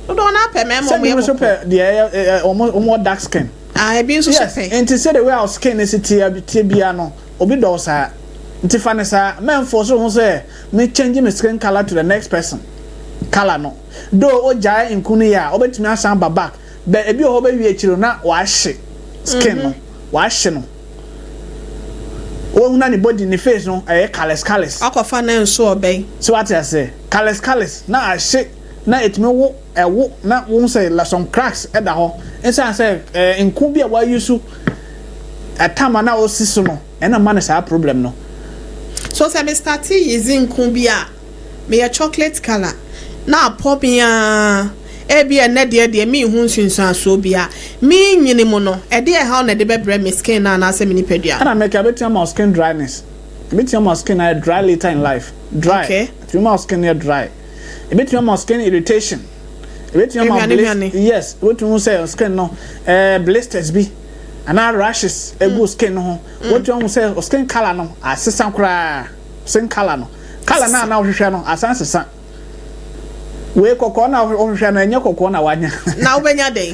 Dodo na ape mema omo ye koko. So pe de omo dark skin. Ah, ebi nso so pe. Enti say the way our skin is tie bia no. Obi do sa. Enti fa ne sa men for so ho say me change my skin color to the next person. Color no. Do o jai nkunu ya obetumi asan back. But ebi o be wi achiro na wa hye skin no wa hye no o huna ni body ni face no callous akofa na nso obey so what I say callous na hye na etime wo ewo na wo say la some cracks e da ho insa say nku bia wa use atama na o siso no e na man say problem no so say me start using nku bia me a chocolate color na pop ya ebi ene de mi hu nsunsun aso bia mi nyini mu no e de ha na de bebre me skin na ase mi nipadua ana make betia my skin dryness betia my skin dry later in life dry okay my skin dry betia my skin irritation betia my yes what you say skin no blisters bi ana rashes ego skin no what you say skin color no asesan kra skin color no color na hwehwe no asan sesan we kokko na ohwehwe no enye kokko na wanya na obenya dey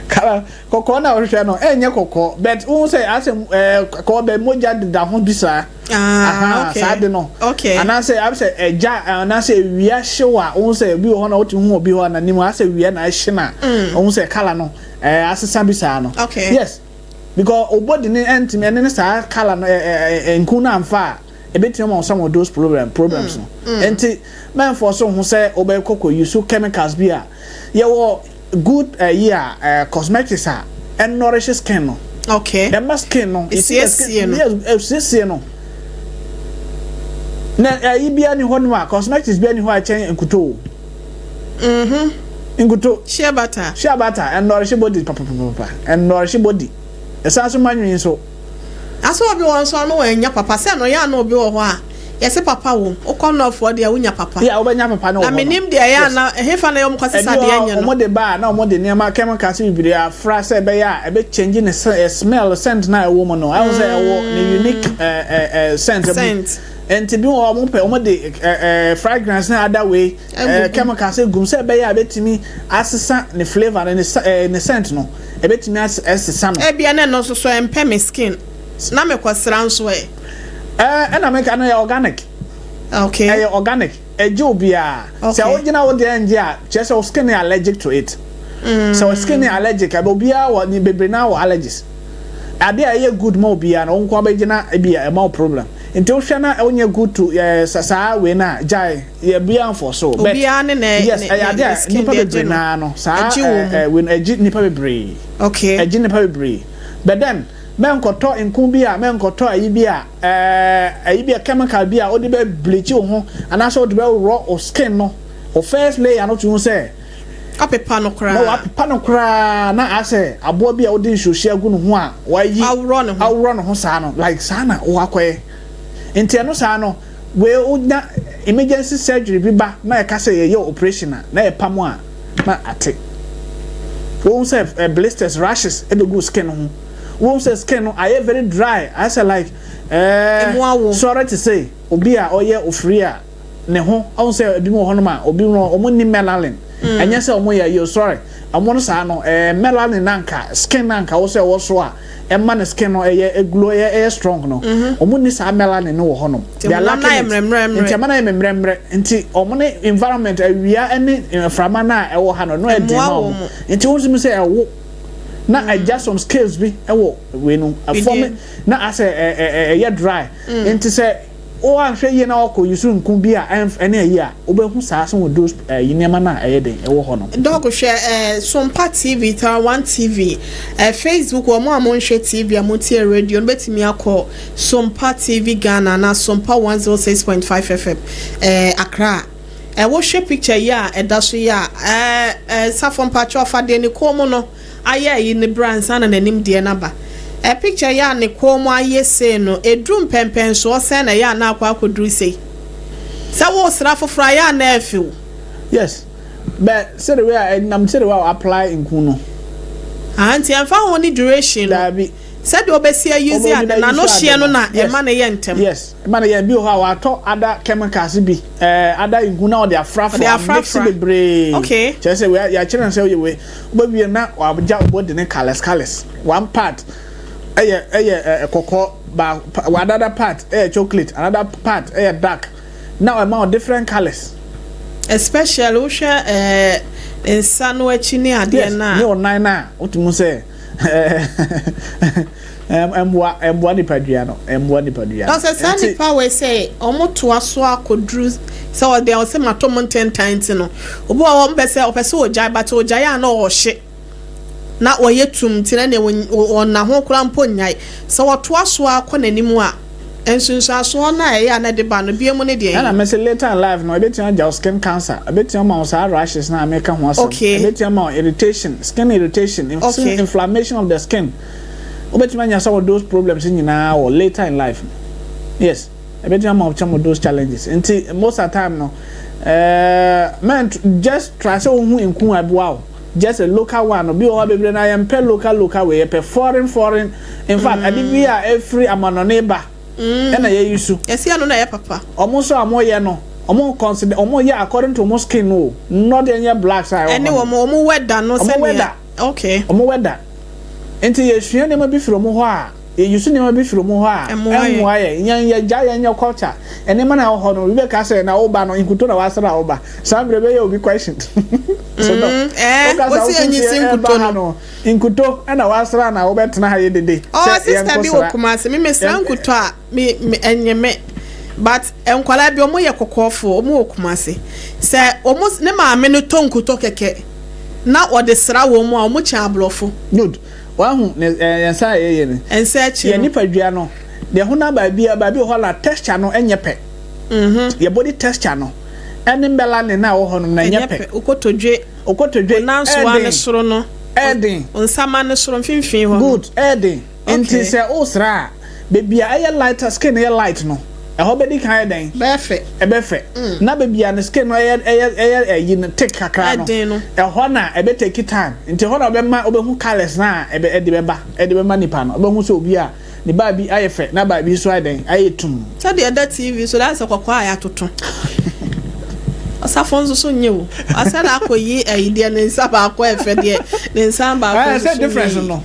kala kokko na ohwehwe no enye kokko but won say asem ko be moja da ho bisa okay sade no okay and I say eja and I say wia hyewa won say bi ho na wotu hu obi ho na nim I say wia na hye na won say kala no asesa bisa no okay yes because obodi ni entime ne sa kala no enku na amfa ebetimi on some of those problems no enti men for so who say obey koko use chemicals bi a ye wo good cosmetics and nourish skin no okay the skin no is yes no na yi bia ni ho no a cosmetics bia ni ho a chen nkuto nkuto shea butter and nourish body papa and nourish body esanso manwin so aso obi won so no enya papa se no ya no obi wo ho a yesi papa wo ukono for dia wunya papa ya obenya papa no na menim dia ya na hefa na yom kwasisa dia nya no omode ba na omode nema chemicals bibiri afra se be ya ebe change ne smell scent na ewo mo no I was ewo ne unique scent and to be omode fragrance na other way chemicals gum se be ya betimi asesa ne flavor ne scent no ebetimi asesa no e bia na no so empe me skin na me kwasra nso and I make an organic. Okay. Organic. A jobia. So you know what the India just skin allergic to it. So skin allergic. I will be our ni baby now allergies. Are there a good mobile and on Quabajana be a more problem. Until Shana only good to Sasa Wena Jai be for so. Yes, I are there skin no. Sa when a jitney bree. Okay. A jitney bree. But then men koto nkumbia men koto ayibia chemical bia odi be bleach ho anaso odi be raw or skin no o first layer no to say apepa no kra no apepa no kra na ase abo bia odi nsohia gu no ho a wayi awro no ho sa no like sana o akwaye enti no sa no we onya emergency surgery bi ba na e ka say ye operation na e pam a na ate won say blisters rashes e be go skin ho won say skin no I very dry I say like sorry to say obi a oye ofri a ne ho won say ebi mo ho no ma obi no omo ni melanin anya say omo ya you sorry omo no sa no melanin nanka skin nanka wo say wo so a man skin no glow strong no omo ni sa melanin no wo ho no they are lacking nti mana emremre nti omo ne environment awia ene frama na e wo ha no e di ma omo nti won sim say e wo na adjust some scales bi ewo we no form na as ye dry into say o ahwe ye na okọ yusu nkun bi a ene ayi a obehu saaso wo those yinema na ayede ewo ho no dog hwe Sompa TV ta one TV Facebook wo mo amonhwe TV amotie radio no betimi akọ Sompa TV Ghana na Sompa 106.5 FM Accra wo hwe picture ya edaso ya Sarfo mpacho afade ni komo no aye in the brands and nanim de naba a picture ya ne komo aye say no edrum pempen so say na ya na akwa akoduru sei sa wo Sarfo fra ya na afiu yes but say the way I'm say the way apply in kuno anti amfa ho ni duration da bi said obesia use ya na no hye no na e ma na ye ntem yes e ma na ye bi ho a wato other chemicals bi other inguna or their frafo mix bebre okay just say we ya children say we obi na waja body ne colors one part kokko ba another part chocolate another part dark now amount different colors especially wo hwe insano achi ni ade na ni online na otumu say emboa ni padua no no say sandy power say omoto aso akodru say o dey say matom 10 times no obo o mbese opese ojai but ojai ya na o hye na oyetum tire ne na ho kura mpo nyai say woto aso akonanimu a ensunsu aso na ya na de ba no biemu ne de na me say later in life no ebetia ja skin cancer ebetia ma sa rashes na make ho asem ebetia ma irritation skin irritation inflammation of the skin obetia nya some of those problems nyina or later in life yes ebetia ma some of those challenges until most of the time no man just try so hu enku abuao just a local one obi o bebre na yam pe local we pe foreign in fact adibia every amanoneba ena ye yusu esia no na ye papa omo so amoye no omo consider omo ye according to omo skin no not any black side any omo weather no say okay omo weather enti ye hwe ne ma bi firo mo ho a ye yusu ne ma bi firo mo ho a emu aye nya ja nya culture ene ma na ho no we ka say na oba no inkuto na wasra oba sambre be ye obi question so no o si anyi sinkuto no inkuto na wasra na obetena ha ye dede sister bi wo kuma se me mesra nkuto a me enyeme but enkwala bi omo ye kokofo omo okumase se omo ne maame no tonkuto keke na ode sra wo mu a omo cha ablofo good wa hu yensa ye ne ensa chi ye nipadua no de ho na ba bi ho la texture no enyepe ye body texture no eni mbela ne na wo ho no na enyepe okotodwe na so wa ne soro no Eden. Onsama ne soro mfimfin ho. Good, Eden. Enti se osra bebia aye lighter skin aye light no. E ho be di kan den. Befe. E befe. Na bebia ne skin no aye yi ne thick kakra no. Eden no. E ho na e be take time. Enti ho na obehu colors na e be de be ma nipa no. Obehu so obi a ne ba bi aye fe na ba bi so aden aye tum. So the other TV so that's kwakwa aya toto. Sarfo so nyewo asala akoyi idea ne nsaba akwa efe de ne nsamba akwa say difference no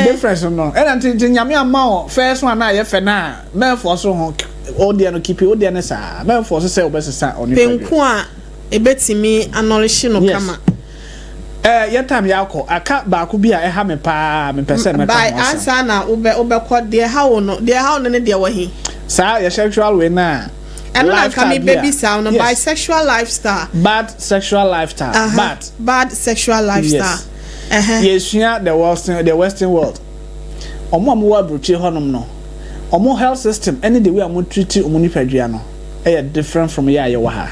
difference no and until nyame ama first one na ye fe na men for so ho odie no keep odie ne sa men for so say obesesa oni penku a ebetimi acknowledge no kama ye time ya akọ aka ba ko bi a ha me pa me pese me by answer na obekọ de how no ne de wahi sa ye sexual way na and like me baby sound bisexual lifestyle bad sexual lifestyle bad sexual lifestyle yes the western world omo wa broche honom no omo health system any the way am treat omo nipadua no e different from ya wa ha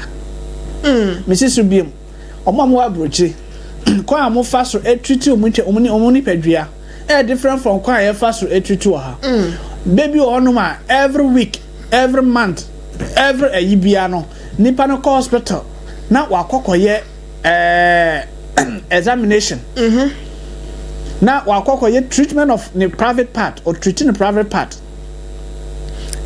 mrs biem omo wa broche kwa am fa so treat omo nipadua e different from kwa ya fa so treat wa ha baby honom a every week every month every ayibia no nipa no hospital na wakokoye examination na wakokoye treatment of the private part or treating the private part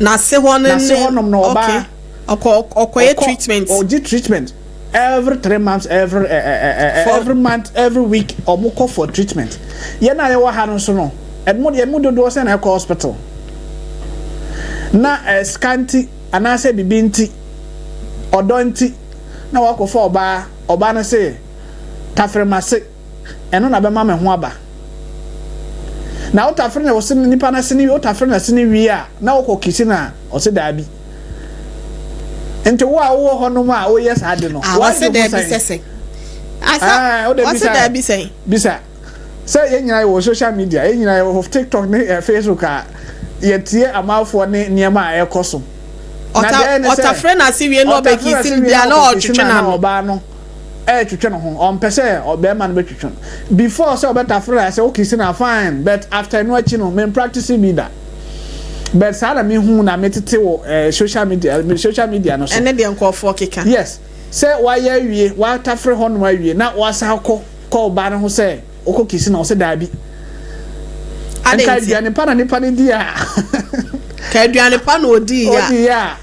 na se hono no oba okoye treatment or the treatment every 3 months every month every week or moko for treatment ye na ye wa ha no so no edmo do se na hospital na scanty anase bibinti odonti na wakofa oba na se tafremase eno na be ma me ho aba na utafre na wose nipa na se ni utafre na se ni wi a na wokokisi na ose daabi enti wo ho no ma wo yes ade no wa se da bi sese asa wa se da bi sen bisa se ye nyina wo social media ye nyina wo TikTok ne Facebook a ye tie amafo ne niema a ekoso ota friend asiwie no be kisi bia na otwetwe na oba no twetwe no ho ompese obema no betwetwe before say obeta friend say okisi na fine but after no achi no men practice be that but sada me hu na metete wo social media no so ene de nkofo keka yes say why awie wa tafre ho no awie na wasa ko oba no ho say okokisi na o say dabi anka diane pa na nipa ne dia ka diane pa na odi ya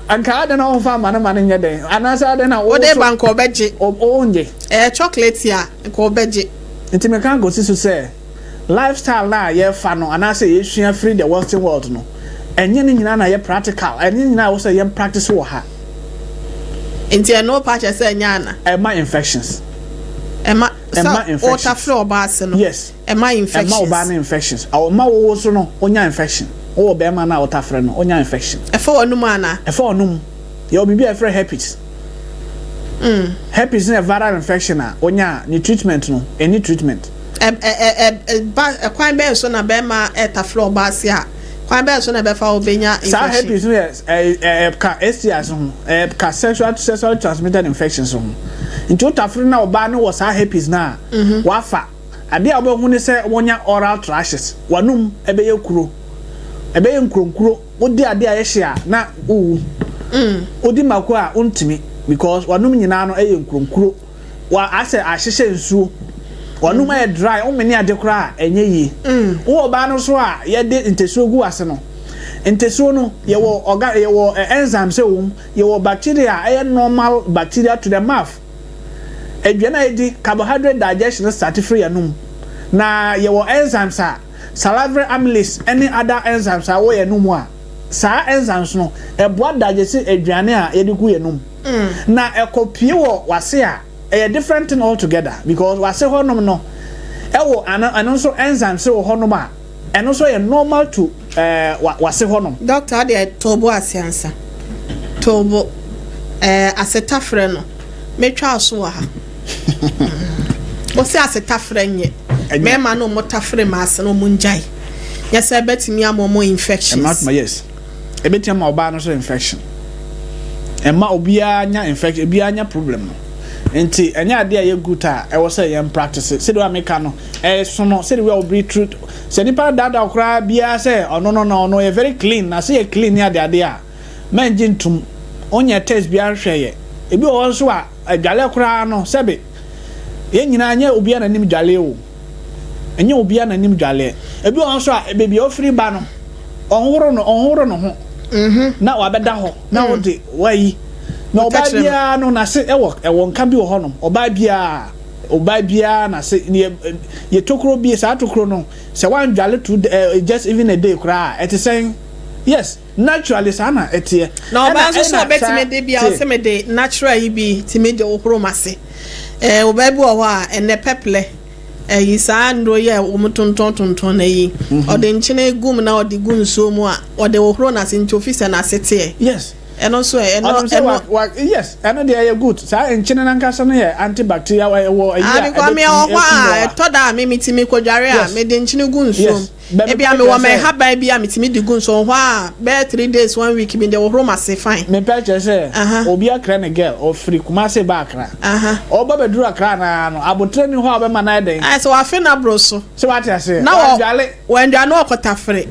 anka ada na onfa mana nya den anasa ada na o de bank obeje onje chocolate ya ko obeje nti me kan go sisu say lifestyle na ye fa no anasa ye hua free the western world no enye ni nyina na ye practical enye nyina wo say ye practice wo ha nti no patch say nya na ema infections infections water flow bass no yes ema infections ema oba na infections aw ma wo so no onya infection wo be ma na water frɛ no onya infection efa onum ana efa onum ye obibi efre herpes herpes na viral infection a onya ni treatment no any treatment kwan be so na be ma water flow bass ya kwan be so na be fa obenya infection sa herpes no ka STIs no ka sexually transmitted infections no nti utafre na oba no was herpes na wafa ade a obo hu ne se wonya oral trachis wanum ebeye kuro ebeye nkronkuro odi ade a yehia na odi mako a untimi because wanum nyina no eye nkronkuro wa ase ahyehye nsuo wanum e dry o meni ade kura enye yi wo oba no so a ye de ntesuo gu ase no ntesuo no ye wo enzymes wo ye wo bacteria eye normal bacteria to the mouth edwana edi carbohydrate digestion start free anum na ye wo enzymes a salivary amylase any other enzymes a wo ye num a sa enzymes no eboa digest edwane a ye diku ye num na ekopie wo wase a a different thing altogether because wase honom no ewo ano so enzymes wo honom a eno so ye normal to wase honom doctor dey tobo asiansa Tobo aseta frɛ no metwa so wa ha Wose aseta frɛ nye me ma no mo tafre ma ase no mo njai yes betimi amomo infections yes ebeti ama oba no so infection emma obia nya infection obia nya problem no enti enya ade aye good a e wo say yem practice say do ameka no so no say we will truth say nipa dada okra bia say no e very clean na say clean ya ade a menje ntum onye test bia hweye ebi wo so a adwale kra no sebe ye nyina anya obia na nim dwale o enya obia na nim dwale ebi wo so a bebi ofiri ba no onhoro no ho na wabeda ho na wode wayi na oba bia no na se ewo nka bi wo ho no oba bia na se ye tokro bi sa tokro no se wan dwale to just even a day kra it is saying yes naturally sana etie na oba so beti me de bia o se me de natural yi bi ti me de okro mase oba bi wo ho a ene peple yi sa ndo ye umutonton na yi ode nchine gum na ode gun so mu a ode okro na se officer na sete yes and also yes and they are good sa nchine na nkasa no ye antibacterial wo ayi kwa me o to da me mitimi kodware a me de nchine gun so e bia me wo me haba bia mitimi de gun so ho a be 3 days 1 week me de okro ma se fine me picture say obi akra na girl o free kuma se ba akra o ba beduru akra na no abotre ni ho a be ma na den so afi na bro so what I say na when they are no okotafre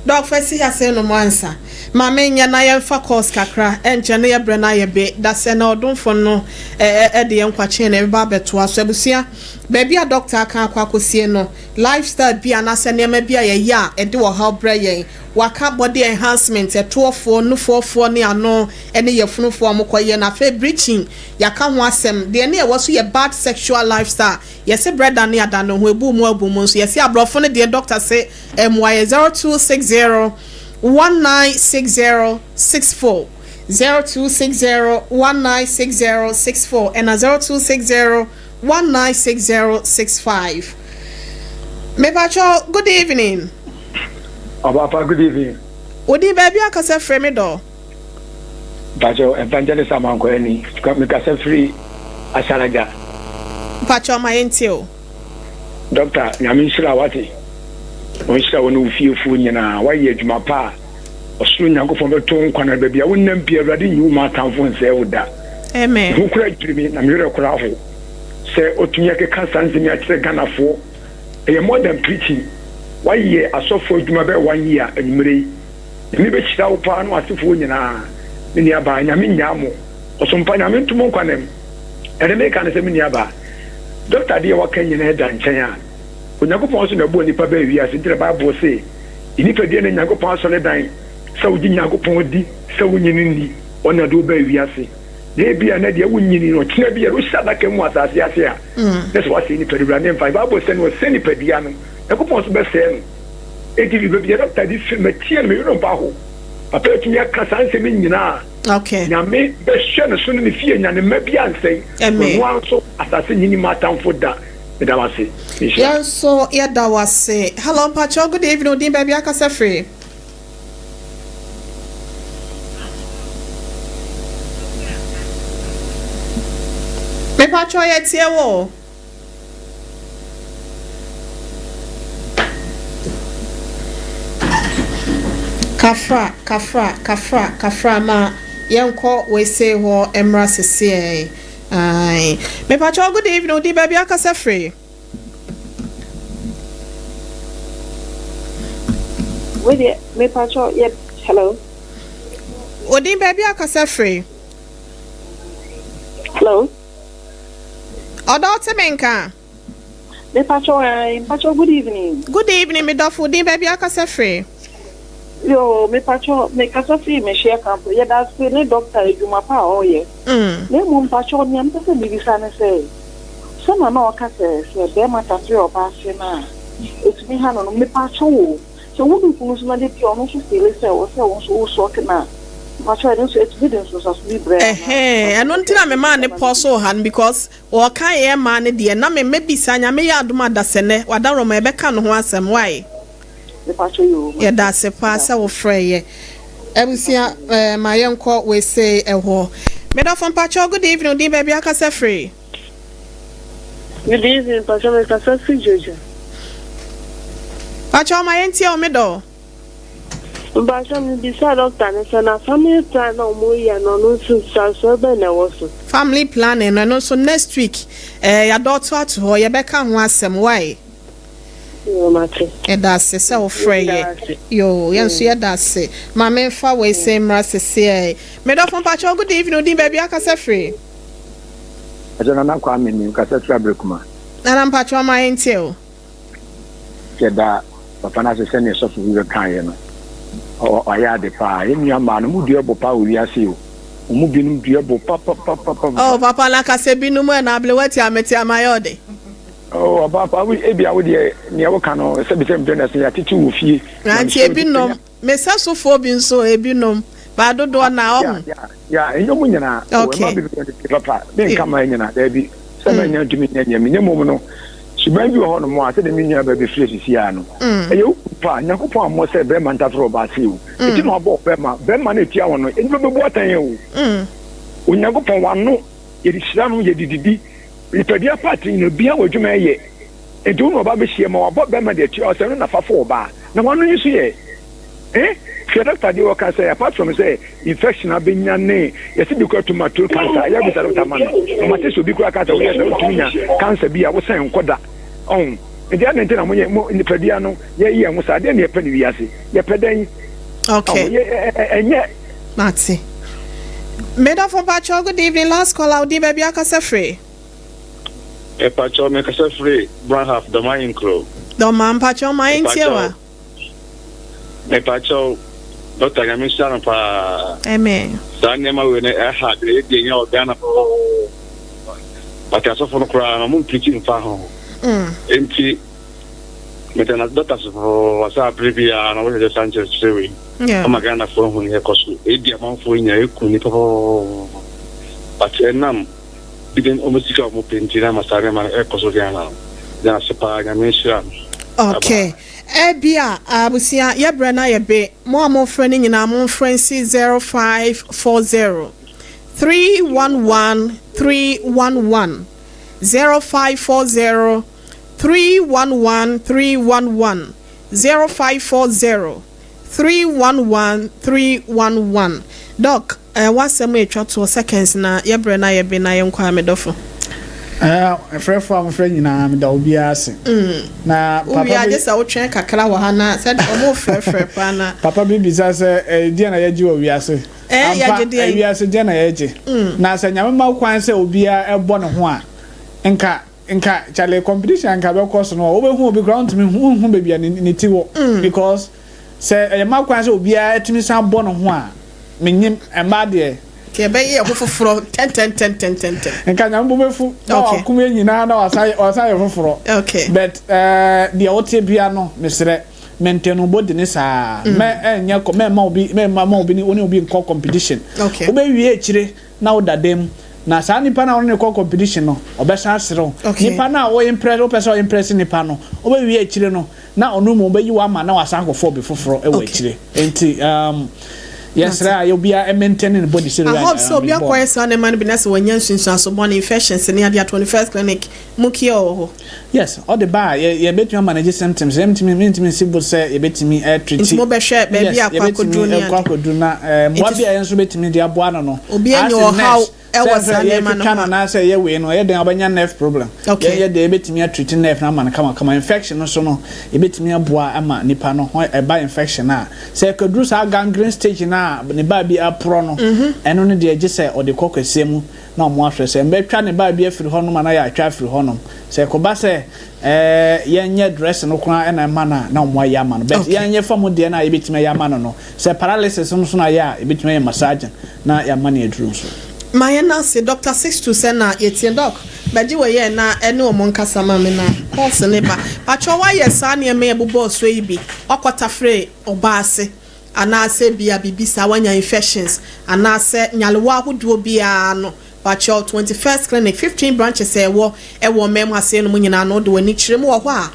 dog first ya say no answer mama nya na ye fa course kakra enche na ye bre na ye be da se na odonfo no de ye nkwache na ba beto aso abusia baby a doctor aka akwakosie no lifestyle bia na se ne ma bia ye ya e de wo help bre ye waka body enhancement e toofo no fofo ne ano ene ye funufo amokoye na fe breaching yaka ho asem de ne ye wo so ye bad sexual lifestyle ye se brother ne ada no ho ebu mu so ye se abrofo ne de doctor say MY 0260 196064 0260196064 and 0260196065. Mepacho, good evening. Papa, good evening. Odi baby akase frame do. Pacho evangelist amanko eni. Me kase free asalaga. Pacho ma entio. Doctor, nyame shira wati. Onshira wonu fiefu nyina waye adwuma pa. Osuru nyankofo beto nkwana baabi a wonnam pia awrade nyi ma tamfo nse woda. Amen. Hu kura twirimi na mewere kura ho. Se otumia ke kansa nzemi akire ganafo. Eye more than preaching. Waye asofo adwuma be 1 year anumere. Ni be chira wo pa no asefo nyina. Ni aba nyame nyamo. Osompa nyame ntumo nkwanem. Ere me kan se me aba. Doctor de wa kan nyina eda nchen a. Onyankopon so na bo nipa ba wi ase dire Bible say. Nipa de na Nyankopon so le dan. Sa wo Nyankopon di, sa wo nyini ni. Ona do ba wi ase. Na bia na de wo nyini no tena bia ro sha da kan mu asase ase a. That's what say nipa de bra na Bible say no say nipa dia no. Nyankopon so be say no. Edi bi bia doctor di me tie me no ba ho. Papa tumi aka sanse me nyina. Okay. Nyame be hwe no so ne fie nyane ma bia ansai. Amen. Wo so asase nyini ma tamfo da. Yeah, so yeah, that was say. Hello, Pacho. Good evening, Odin baby. Akase free. Me Pacho yet here wo. Kafra ma yenko we say wo emra sese. Aye. Me Pacho, good evening, Odi baby akase free. Wait, me Pacho, yep, hello. Odi baby akase free. Hello. Odo temenka. Me Pacho, good evening. Good evening, me dofu Odi baby akase free. Yo, me Pacho, me kasa free me share camp. Yeah, that's the doctor Juma pa oh yeah. Me mum Pacho ni am pese bibisa ne say. So na no kase se be mata free oba se na. It's me ha no me Pacho. So wo du kunu so na de pio no so feel say wo so na. Pacho I don't say it's video so be bread. Eno ntina me ma ne poso han because wo kan ye ma ne de na me mebisa nya me ya adoma da sene wada roma e be ka no ho asem why. Me Pacho you. Yeah, that's a pass our frey. Ebusia my uncle we say eho. Meda from Pacho, good evening, dear baby akasa free. Good evening, Pacho, me kasa free Jojo. Pacho my auntie o medo. Pacho me bisa doctor ne sana family plan no mo ya no so be na wo so. Family planning no so next week your daughter at ho ye beka ho asem why. Yo mate. Edase se o frey. Yo, yenso yedase. Ma me fa we say mra sese. Me do from Pacho good evening din baby akasa free. Ajana na kwa me ni kasa tra brekuma. Na Pacho my auntie o. Keda papa na se ne so fu we kan ye no. O ya de pa emi ama no mu dua bo pa ori ase o mu binum dua bo pa. Oh papa na ka se binum na able wati ameti amayode. Oh papa we e bia we de ne wo kan no se bi se mdena se ya titi wo fie anti ebinom me sasofo bi nso ebinom ba dodo na o ya enyo mu nyina o ma bi papa ben kama nyina da bi se ma nya dumi nya me nyemo no suban bi ho no mo ase de me nya ba bi fresh sia no eyo pa nyakopon amo se be man tafro ba se o eti no abo be ma na etia won no eni be bu atan ye o onyakopon wano ye di sira no ye dididi ipedia party no bia wadwuma ye edu no ba be hie ma wabo be ma de etia o se no na fafo ba na wano yisu ye doctor dey work say apart from say infection abenya ne yesi bi ko tomato cancer ya bi sa doctor man tomato so bi ko aka say we say tunya cancer bi a wo san koda on e dey na ntina mo ni pedia no ye mo sa dey na ye pe ni wiase ye pedan okay enye mati meda from Pacho good evening last call out di baby akasa free Pacho me kasa free brown half the mine crow do man Pacho mine tiewa me Pacho Doctor Yamisha pa amen Daniel we ne ha de nya ogana po but aso for no kra mo preaching fa ho enti metana doctor so wasa previa na we de Sanchez sewi magana for ho ne koso e dia man fo nya e ku ni po but enam biden omusika mo pentina masare man e koso dia na sepa Yamisha okay Ebia abusia yebra na yebe mo amofre ni nyina mo friendsi 0540 311 311 0540 311 311 0540 311 311 doc wasem etwa 2 seconds na yebra na yebe na yenkwa medofo friend nyina me da obi ase na papa we are just out train kakra wa hana said omo frɛ pa na papa bibi sa se dia na yaji obi ase ya je dia obi ase dia na yaji na se nyame ma kwan se obi a ebo ne ho a nka chale competition nka be course no obi hu obi ground me hu baby ni ti wo because se ma kwan se obi a etimi san bo ne ho a menyim emba de kebe ye foforo 10 nka nyambo befu na akuma nyina na wasai foforo okay but the ote bia no mesre maintain body ne sa me enya ko me ma obi ni oni obi nko competition okay obe wie akire na odadem na sa nipa na oni nko competition no obesa asero nipa na wo impress o person impress nipa no obe wie akire no na onu mo obe yi wa ma na wasan ko fo be foforo e wa akire enti yes, right. You'll be maintaining the body. I hope so. Be a quiet son and man be nice when you're so born infections and near the 21st clinic. Mukio. Yes, all the bar. You bet you manage symptoms. Me simple say you bet me treat. It's mobile share, baby. I could do what be I answer bet me the abuano no. Obi in your house. Was na say yeah we no ye den obanya nerve problem ye dey betimi treat nerve na man kama infection no so no e betimi aboa ama nipa no ho e ba infection a say kadru sa gangrene stage na ne ba bi apro no eno ne de age say o de kokwasem na mo ahwe say mbetwa ne ba bi afiri ho no ma na ya atwa afiri ho no say ko ba say ye nye dress no kra na ma na mo ya ma no but ye nye fam de na ye betimi ya ma no say paralysis no so na ya e betimi ya massage na ya ma na edru so my nurse Dr. 627 na yetie doc baji we ye na ene o mon kasa ma me na course ne ba pacho wa ye sa ne me ebubo so yi bi okota free obaase ana se bia bibisa wanya infections ana se nyalewa hodo bia no pacho 21st clinic 15 branches e wo mem ase no nyina no de wani kirem wo ho a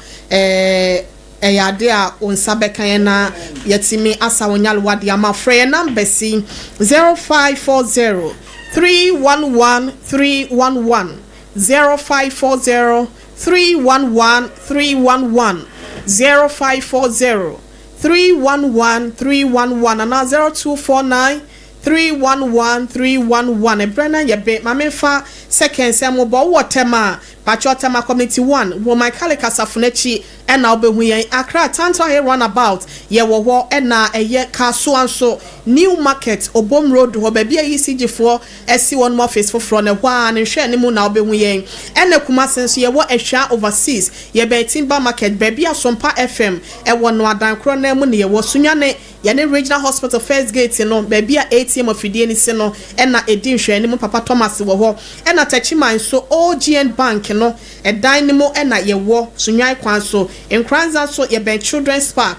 ade a onsa bekan na yetimi asa wonyalwa de ama frɛ number si 0540 311 311 0540 311 311 0540 311 311 and 0249 311 311 e brana ye be mamefa second say mo bo wotema Pachotema Community 1 wo my kalika safunechi ena obehu yen Accra Tantan here runabout ye wo ena eye kaso anso New Market Obom Road ho ba bia ECG for esi one office for from ne hwa ne hwe ne mu na obehu yen ena kuma senso ye wo ehwa overseas ye be timber market ba bia Sompa FM e wo no adan kro na mu ne ye wo sunyane ye ne regional hospital first gate no ba bia ATM ofidie ni se no ena edi hwe ne mu papa Thomas wo ho ena tachiman so OGN Bank no e dynamo ena ye wo sunyai kwan so enkranza so ye ben Children's Park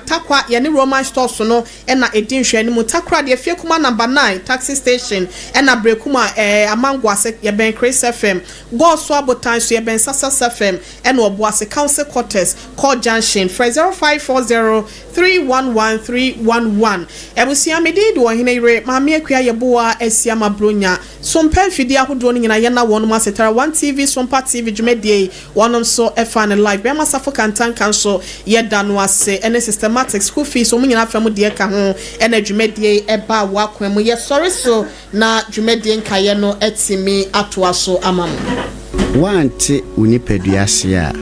takwa ye ne Roman store so no ena edin hwe ne mu takra de fie kuma number 9 taxi station ena brekuma amangwase ye ben Chris FM go so abotan so ye ben Sasa FM ena oboase council quarters call junction 0540 311 311 ebusia medid wo hene re maame akua ye boa asia mabronya Sompa fidi ahodo no nyina ye na wonu masetara 1 TV Sompa TV dwumedie wonom so efa ne live be masafo kantan kan so ye da no ase ene systematic school fees omu nyina fam de ka ho ene dwumedie eba wa kwam ye sorry so na dwumedie nkaye no etimi atoa so amam wante unipeduase a